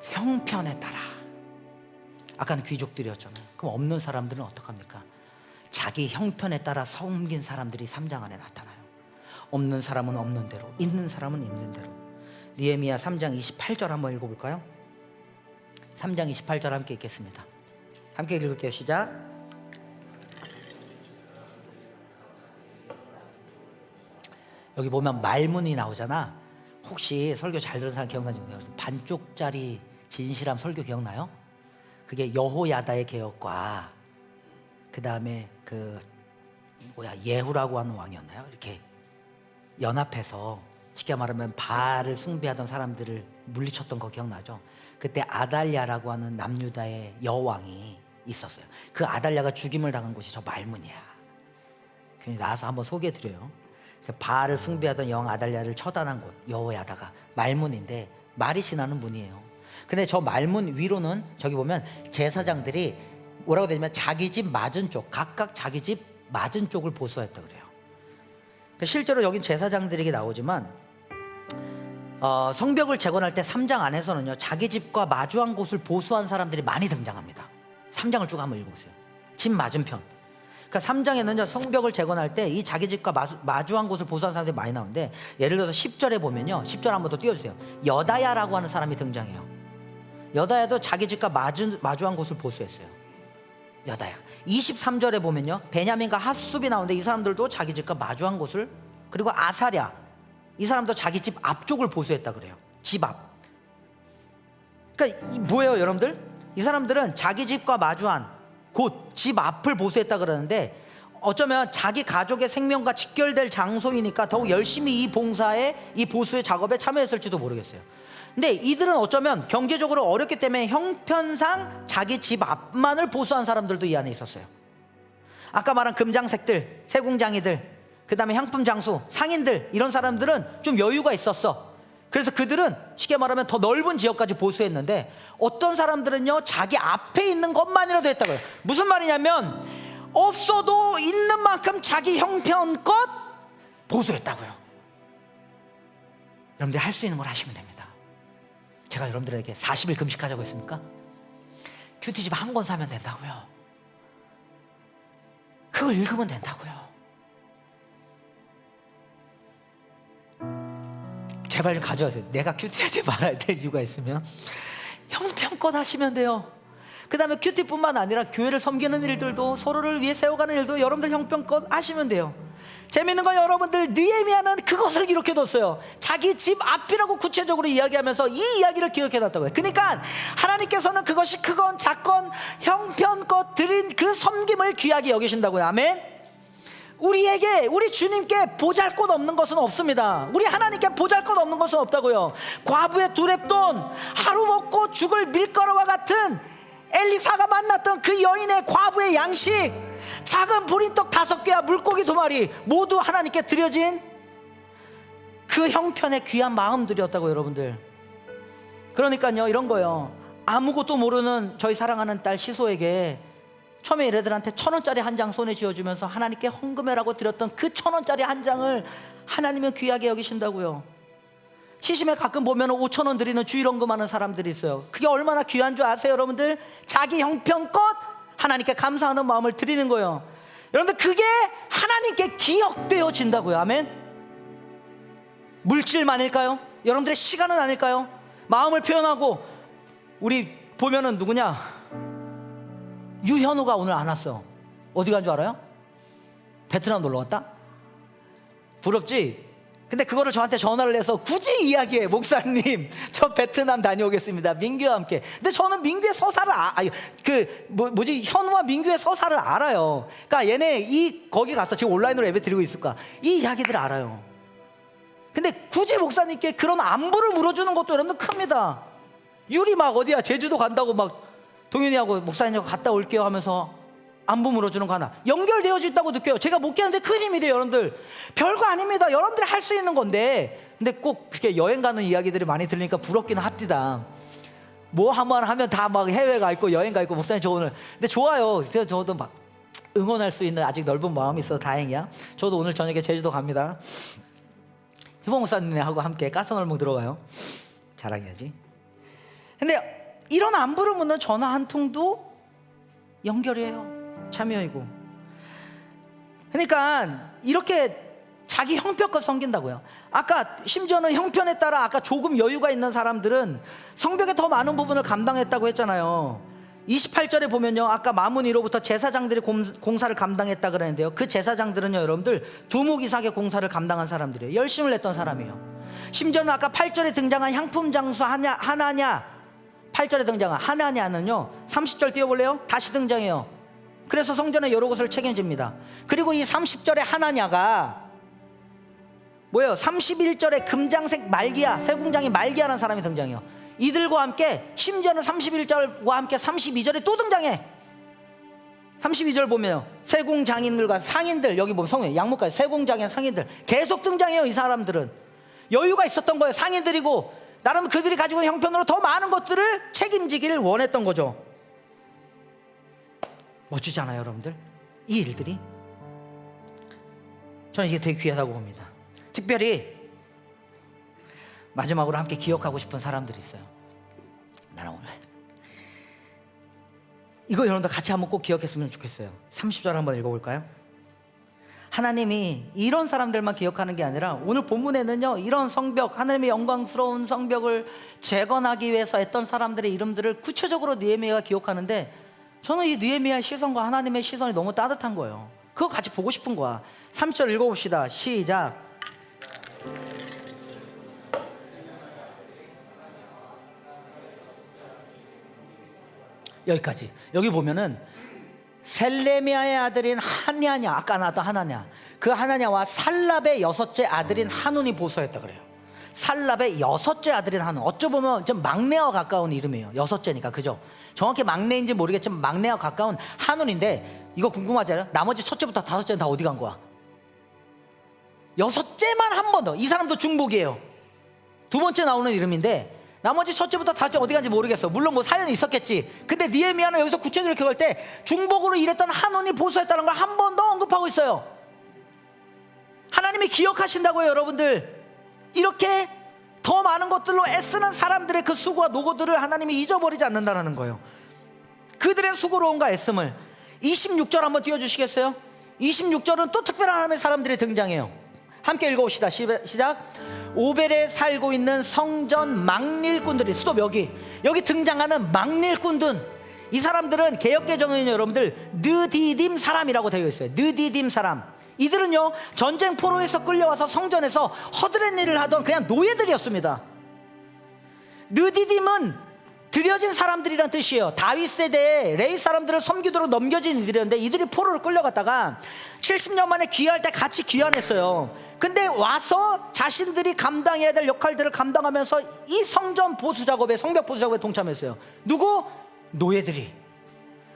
S2: 형편에 따라 아까는 귀족들이었잖아요. 그럼 없는 사람들은 어떡합니까? 자기 형편에 따라 섬긴 사람들이 3장 안에 나타나요. 없는 사람은 없는 대로, 있는 사람은 있는 대로. 느헤미야 3장 28절 한번 읽어볼까요? 3장 28절 함께 읽겠습니다. 함께 읽을게요. 시작. 여기 보면 말문이 나오잖아. 혹시 설교 잘 들은 사람 기억나지 모르겠어요. 반쪽짜리 진실함 설교 기억나요? 그게 여호야다의 개혁과 그 다음에 예후라고 하는 왕이었나요? 이렇게 연합해서 쉽게 말하면 바알을 숭배하던 사람들을 물리쳤던 거 기억나죠? 그때 아달랴라고 하는 남유다의 여왕이 있었어요. 그 아달랴가 죽임을 당한 곳이 저 말문이야. 그래서 나와서 한번 소개해드려요. 바알을 숭배하던 여왕 아달랴를 처단한 곳 여호야다가 말문인데 말이 지나는 문이에요. 근데 저 말문 위로는 저기 보면 제사장들이 뭐라고 되냐면 자기 집 맞은 쪽, 각각 자기 집 맞은 쪽을 보수했다 그래요. 실제로 여긴 제사장들에게 나오지만 성벽을 재건할 때 3장 안에서는요 자기 집과 마주한 곳을 보수한 사람들이 많이 등장합니다. 3장을 쭉 한번 읽어보세요. 집 맞은편. 그러니까 3장에는요 성벽을 재건할 때 이 자기 집과 마주한 곳을 보수한 사람들이 많이 나오는데 예를 들어서 10절에 보면요 10절 한번 더 띄워주세요. 여다야라고 하는 사람이 등장해요. 여다야도 자기 집과 마주한 곳을 보수했어요. 여다야. 23절에 보면요 베냐민과 핫숲이 나오는데 이 사람들도 자기 집과 마주한 곳을, 그리고 아사랴 이 사람도 자기 집 앞쪽을 보수했다 그래요. 집 앞. 그러니까 뭐예요 여러분들? 이 사람들은 자기 집과 마주한 곳, 집 앞을 보수했다 그러는데 어쩌면 자기 가족의 생명과 직결될 장소이니까 더욱 열심히 이 봉사에, 이 보수의 작업에 참여했을지도 모르겠어요. 근데 이들은 어쩌면 경제적으로 어렵기 때문에 형편상 자기 집 앞만을 보수한 사람들도 이 안에 있었어요. 아까 말한 금장색들, 세공장이들, 그 다음에 향품 장수, 상인들, 이런 사람들은 좀 여유가 있었어. 그래서 그들은 쉽게 말하면 더 넓은 지역까지 보수했는데 어떤 사람들은요 자기 앞에 있는 것만이라도 했다고요. 무슨 말이냐면 없어도 있는 만큼 자기 형편껏 보수했다고요. 여러분들이 할 수 있는 걸 하시면 됩니다. 제가 여러분들에게 40일 금식하자고 했습니까? 큐티집 한 권 사면 된다고요. 그걸 읽으면 된다고요. 제발 좀 가져가세요. 내가 큐티하지 말아야 될 이유가 있으면 형편껏 하시면 돼요. 그 다음에 큐티뿐만 아니라 교회를 섬기는 일들도, 서로를 위해 세워가는 일도 여러분들 형편껏 하시면 돼요. 재밌는 건 여러분들, 느헤미야는 그것을 기록해뒀어요. 자기 집 앞이라고 구체적으로 이야기하면서 이 이야기를 기록해놨다고요. 그러니까 하나님께서는 그것이 크건 작건 형편껏 드린 그 섬김을 귀하게 여기신다고요. 아멘. 우리에게, 우리 주님께 보잘것 없는 것은 없습니다. 우리 하나님께 보잘것 없는 것은 없다고요. 과부의 두렙돈, 하루 먹고 죽을 밀가루와 같은 엘리사가 만났던 그 여인의 과부의 양식, 작은 부린떡 5개와 물고기 2마리, 모두 하나님께 드려진 그 형편의 귀한 마음들이었다고 여러분들. 그러니까요, 이런 거요, 아무것도 모르는 저희 사랑하는 딸 시소에게 처음에 얘네들한테 1,000원짜리 한 장 손에 쥐어주면서 하나님께 헌금해라고 드렸던 그 1,000원짜리 한 장을 하나님은 귀하게 여기신다고요. 시심에 가끔 보면 5,000원 드리는 주일헌금하는 사람들이 있어요. 그게 얼마나 귀한 줄 아세요 여러분들? 자기 형편껏 하나님께 감사하는 마음을 드리는 거예요. 여러분들, 그게 하나님께 기억되어진다고요. 아멘. 물질만일까요? 여러분들의 시간은 아닐까요? 마음을 표현하고, 우리 보면은 누구냐, 유현우가 오늘 안 왔어. 어디 간 줄 알아요? 베트남 놀러 갔다? 부럽지? 근데 그거를 저한테 전화를 해서 굳이 이야기해. 목사님, 저 베트남 다녀오겠습니다, 민규와 함께. 근데 저는 민규의 서사를 현우와 민규의 서사를 알아요. 그러니까 얘네 거기 가서 지금 온라인으로 예배 드리고 있을 거야. 이 이야기들을 알아요. 근데 굳이 목사님께 그런 안부를 물어주는 것도 여러분 큽니다. 유리 막 어디야 제주도 간다고 막 동윤이하고 목사님하고 갔다 올게요 하면서 안부 물어주는 거 하나 연결되어져 있다고 느껴요. 제가 못 깨는데 큰 힘이 돼요 여러분들. 별거 아닙니다. 여러분들이 할 수 있는 건데, 근데 꼭 그렇게 여행 가는 이야기들이 많이 들으니까 부럽긴 합디다. 뭐 한번 하면 다 막 해외 가 있고 여행 가 있고, 목사님 저 오늘, 근데 좋아요. 그래서 저도 막 응원할 수 있는 아직 넓은 마음이 있어서 다행이야. 저도 오늘 저녁에 제주도 갑니다. 희봉 목사님하고 함께 가스널목 들어가요. 자랑해야지. 근데 이런 안부를 묻는 전화 한 통도 연결이에요. 참여이고. 그러니까 이렇게 자기 형편껏 섬긴다고요. 아까 심지어는 형편에 따라 아까 조금 여유가 있는 사람들은 성벽의 더 많은 부분을 감당했다고 했잖아요. 28절에 보면요, 아까 마문이로부터 제사장들이 공사를 감당했다 그랬는데요, 그 제사장들은요 여러분들 두목 이상의 공사를 감당한 사람들이에요. 열심을 냈던 사람이에요. 심지어는 아까 8절에 등장한 향품 장수 하나냐, 8절에 등장한 하나냐는요 30절 띄워볼래요? 다시 등장해요. 그래서 성전의 여러 곳을 책임집니다. 그리고 이 30절에 하나냐가 뭐예요? 31절에 금장색 말기야, 세공장이 말기야라는 사람이 등장해요. 이들과 함께 심지어는 31절과 함께 32절에 또 등장해. 32절 보면 세공장인들과 상인들, 여기 보면 성에 양목까지 세공장인 상인들 계속 등장해요. 이 사람들은 여유가 있었던 거예요. 상인들이고 나름 그들이 가지고 있는 형편으로 더 많은 것들을 책임지기를 원했던 거죠. 멋지지 않아요 여러분들? 이 일들이 저는 이게 되게 귀하다고 봅니다. 특별히 마지막으로 함께 기억하고 싶은 사람들이 있어요. 나는 오늘 이거 여러분들 같이 한번 꼭 기억했으면 좋겠어요. 30절 한번 읽어볼까요? 하나님이 이런 사람들만 기억하는 게 아니라 오늘 본문에는요, 이런 성벽, 하나님의 영광스러운 성벽을 재건하기 위해서 했던 사람들의 이름들을 구체적으로 느헤미야가 기억하는데, 저는 이 느헤미야의 시선과 하나님의 시선이 너무 따뜻한 거예요. 그거 같이 보고 싶은 거야. 3절 읽어봅시다. 시작. 여기까지. 여기 보면은 셀레미야의 아들인 하냐냐, 아까 나왔던 하나냐, 그 하나냐와 살랍의 6째 아들인 하눈이 보소했다 그래요. 살랍의 6째 아들인 하눈, 어쩌 보면 좀 막내와 가까운 이름이에요. 6째니까, 그죠? 정확히 막내인지 모르겠지만 막내와 가까운 하눈인데, 이거 궁금하지 않아요? 나머지 첫째부터 5째는 다 어디 간 거야? 6째만 한 번 더. 이 사람도 중복이에요. 2번째 나오는 이름인데 나머지 첫째부터 5째 어디 간지 모르겠어. 물론 뭐 사연이 있었겠지. 근데 느헤미야는 여기서 구체적으로 기록할 때 중복으로 일했던 하눈이 보소했다는 걸 한 번 더 언급하고 있어요. 하나님이 기억하신다고요 여러분들. 이렇게 더 많은 것들로 애쓰는 사람들의 그 수고와 노고들을 하나님이 잊어버리지 않는다는 거예요. 그들의 수고로움과 애씀을. 26절 한번 띄워주시겠어요? 26절은 또 특별한 하나님의 사람들이 등장해요. 함께 읽어봅시다. 시작. 오벨에 살고 있는 성전 막릴꾼들이, 수도 여기 등장하는 막릴꾼들, 이 사람들은 개역개정은 여러분들 느디딤 사람이라고 되어 있어요. 느디딤 사람. 이들은요, 전쟁 포로에서 끌려와서 성전에서 허드렛 일을 하던 그냥 노예들이었습니다. 느디딤은 들여진 사람들이란 뜻이에요. 다윗 세대에 레위 사람들을 섬기도록 넘겨진 이들이었는데, 이들이 포로를 끌려갔다가 70년 만에 귀화할 때 같이 귀환했어요. 근데 와서 자신들이 감당해야 될 역할들을 감당하면서 이 성전 보수 작업에, 성벽 보수 작업에 동참했어요. 누구? 노예들이.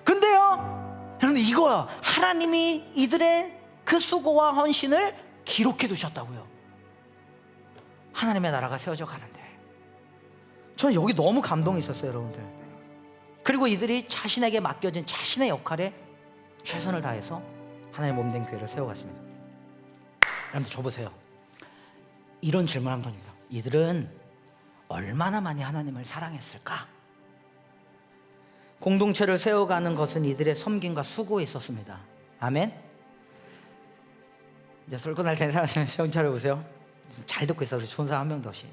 S2: 근데요, 여러분, 이거야, 하나님이 이들의 그 수고와 헌신을 기록해 두셨다고요. 하나님의 나라가 세워져 가는데, 저는 여기 너무 감동이 있었어요, 여러분들. 그리고 이들이 자신에게 맡겨진 자신의 역할에 최선을 다해서 하나님의 몸된 교회를 세워갔습니다. 여러분들, 저 보세요. 이런 질문 한 번입니다. 이들은 얼마나 많이 하나님을 사랑했을까? 공동체를 세워가는 것은 이들의 섬김과 수고에 있었습니다. 아멘. 이제 설교 날 된 사람 정신 차려보세요. 잘 듣고 있어. 우리 좋은 사람 한 명도 없이.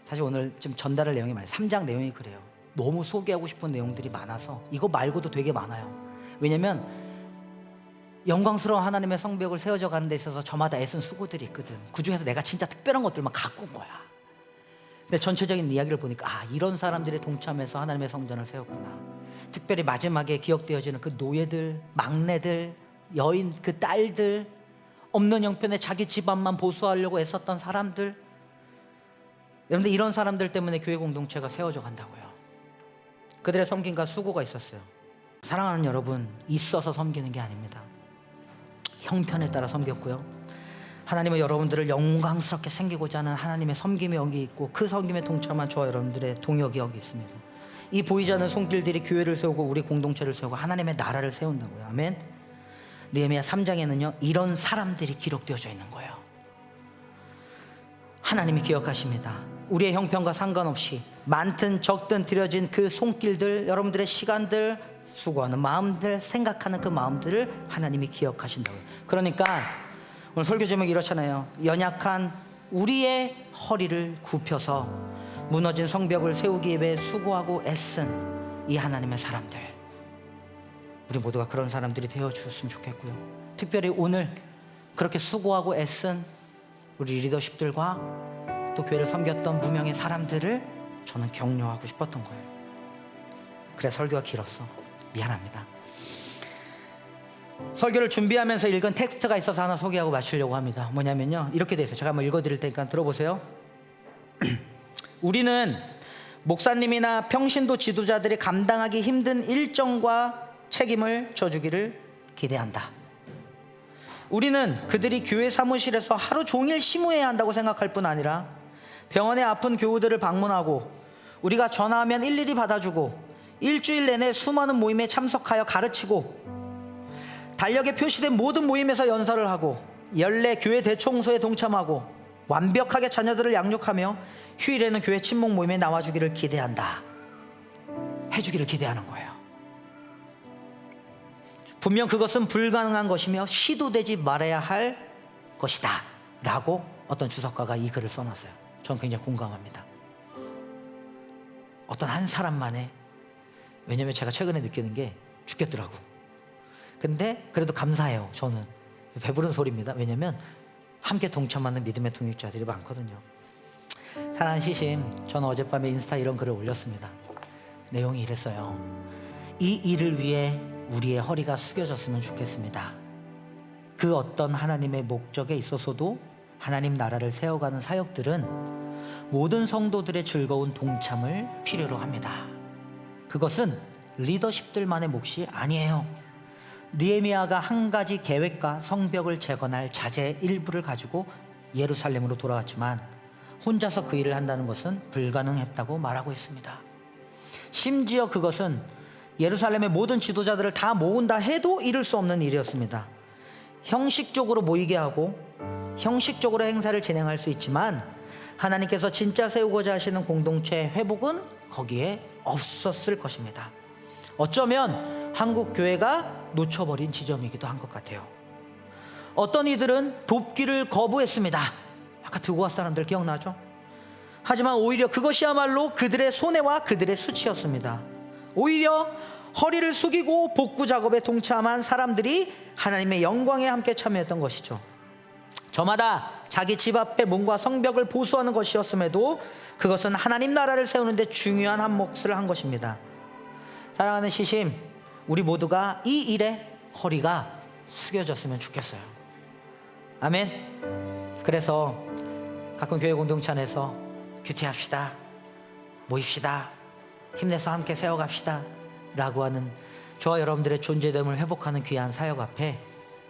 S2: 사실 오늘 좀 전달할 내용이 많아요. 3장 내용이 그래요. 너무 소개하고 싶은 내용들이 많아서 이거 말고도 되게 많아요. 왜냐면 영광스러운 하나님의 성벽을 세워져 가는 데 있어서 저마다 애쓴 수고들이 있거든. 그중에서 내가 진짜 특별한 것들만 갖고 온 거야. 근데 전체적인 이야기를 보니까, 아, 이런 사람들이 동참해서 하나님의 성전을 세웠구나. 특별히 마지막에 기억되어지는 그 노예들, 막내들, 여인, 그 딸들, 없는 형편에 자기 집안만 보수하려고 애썼던 사람들, 여러분들, 이런 사람들 때문에 교회 공동체가 세워져 간다고요. 그들의 섬김과 수고가 있었어요. 사랑하는 여러분, 있어서 섬기는 게 아닙니다. 형편에 따라 섬겼고요. 하나님은 여러분들을 영광스럽게 생기고자 하는 하나님의 섬김이 여기 있고, 그 섬김에 동참한 저와 여러분들의 동역이 여기 있습니다. 이 보이지 않는 손길들이 교회를 세우고 우리 공동체를 세우고 하나님의 나라를 세운다고요. 아멘. 느헤미야 3장에는요 이런 사람들이 기록되어져 있는 거예요. 하나님이 기억하십니다. 우리의 형편과 상관없이 많든 적든 들여진 그 손길들, 여러분들의 시간들, 수고하는 마음들, 생각하는 그 마음들을 하나님이 기억하신다고요. 그러니까 오늘 설교 제목이 이렇잖아요. 연약한 우리의 허리를 굽혀서 무너진 성벽을 세우기 위해 수고하고 애쓴 이 하나님의 사람들, 우리 모두가 그런 사람들이 되어주셨으면 좋겠고요. 특별히 오늘 그렇게 수고하고 애쓴 우리 리더십들과 또 교회를 섬겼던 무명의 사람들을 저는 격려하고 싶었던 거예요. 그래, 설교가 길었어. 미안합니다. 설교를 준비하면서 읽은 텍스트가 있어서 하나 소개하고 마치려고 합니다. 뭐냐면요, 이렇게 돼 있어요. 제가 한번 읽어드릴 테니까 들어보세요. 우리는 목사님이나 평신도 지도자들이 감당하기 힘든 일정과 책임을 져주기를 기대한다. 우리는 그들이 교회 사무실에서 하루 종일 심우해야 한다고 생각할 뿐 아니라 병원에 아픈 교우들을 방문하고 우리가 전화하면 일일이 받아주고 일주일 내내 수많은 모임에 참석하여 가르치고 달력에 표시된 모든 모임에서 연설을 하고 연례 교회 대청소에 동참하고 완벽하게 자녀들을 양육하며 휴일에는 교회 친목 모임에 나와주기를 기대한다. 해주기를 기대하는 거예요. 분명 그것은 불가능한 것이며 시도되지 말아야 할 것이다 라고 어떤 주석가가 이 글을 써놨어요. 저는 굉장히 공감합니다. 어떤 한 사람만의, 왜냐면 제가 최근에 느끼는 게 죽겠더라고. 근데 그래도 감사해요. 저는 배부른 소리입니다. 왜냐면 함께 동참하는 믿음의 동역자들이 많거든요. 사랑하는 시심, 저는 어젯밤에 인스타 이런 글을 올렸습니다. 내용이 이랬어요. 이 일을 위해 우리의 허리가 숙여졌으면 좋겠습니다. 그 어떤 하나님의 목적에 있어서도 하나님 나라를 세워가는 사역들은 모든 성도들의 즐거운 동참을 필요로 합니다. 그것은 리더십들만의 몫이 아니에요. 느헤미야가 한 가지 계획과 성벽을 재건할 자재 일부를 가지고 예루살렘으로 돌아왔지만 혼자서 그 일을 한다는 것은 불가능했다고 말하고 있습니다. 심지어 그것은 예루살렘의 모든 지도자들을 다 모은다 해도 이룰 수 없는 일이었습니다. 형식적으로 모이게 하고 형식적으로 행사를 진행할 수 있지만 하나님께서 진짜 세우고자 하시는 공동체의 회복은 거기에 없었을 것입니다. 어쩌면 한국 교회가 놓쳐버린 지점이기도 한 것 같아요. 어떤 이들은 돕기를 거부했습니다. 아까 들고 간 사람들 기억나죠? 하지만 오히려 그것이야말로 그들의 손해와 그들의 수치였습니다. 오히려
S1: 허리를 숙이고 복구 작업에 동참한 사람들이 하나님의 영광에 함께 참여했던 것이죠. 저마다 자기 집 앞에 문과 성벽을 보수하는 것이었음에도 그것은 하나님 나라를 세우는 데 중요한 한 몫을 한 것입니다. 사랑하는 시심, 우리 모두가 이 일에 허리가 숙여졌으면 좋겠어요. 아멘. 그래서 가끔 교회 공동체 안에서 큐티합시다, 모입시다, 힘내서 함께 세워갑시다 라고 하는 저와 여러분들의 존재됨을 회복하는 귀한 사역 앞에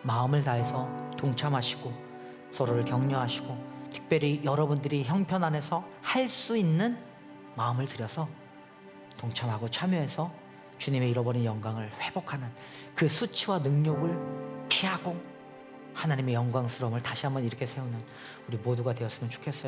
S1: 마음을 다해서 동참하시고 서로를 격려하시고 특별히 여러분들이 형편 안에서 할 수 있는 마음을 들여서 동참하고 참여해서 주님의 잃어버린 영광을 회복하는 그 수치와 능욕을 피하고 하나님의 영광스러움을 다시 한번 이렇게 세우는 우리 모두가 되었으면 좋겠어요.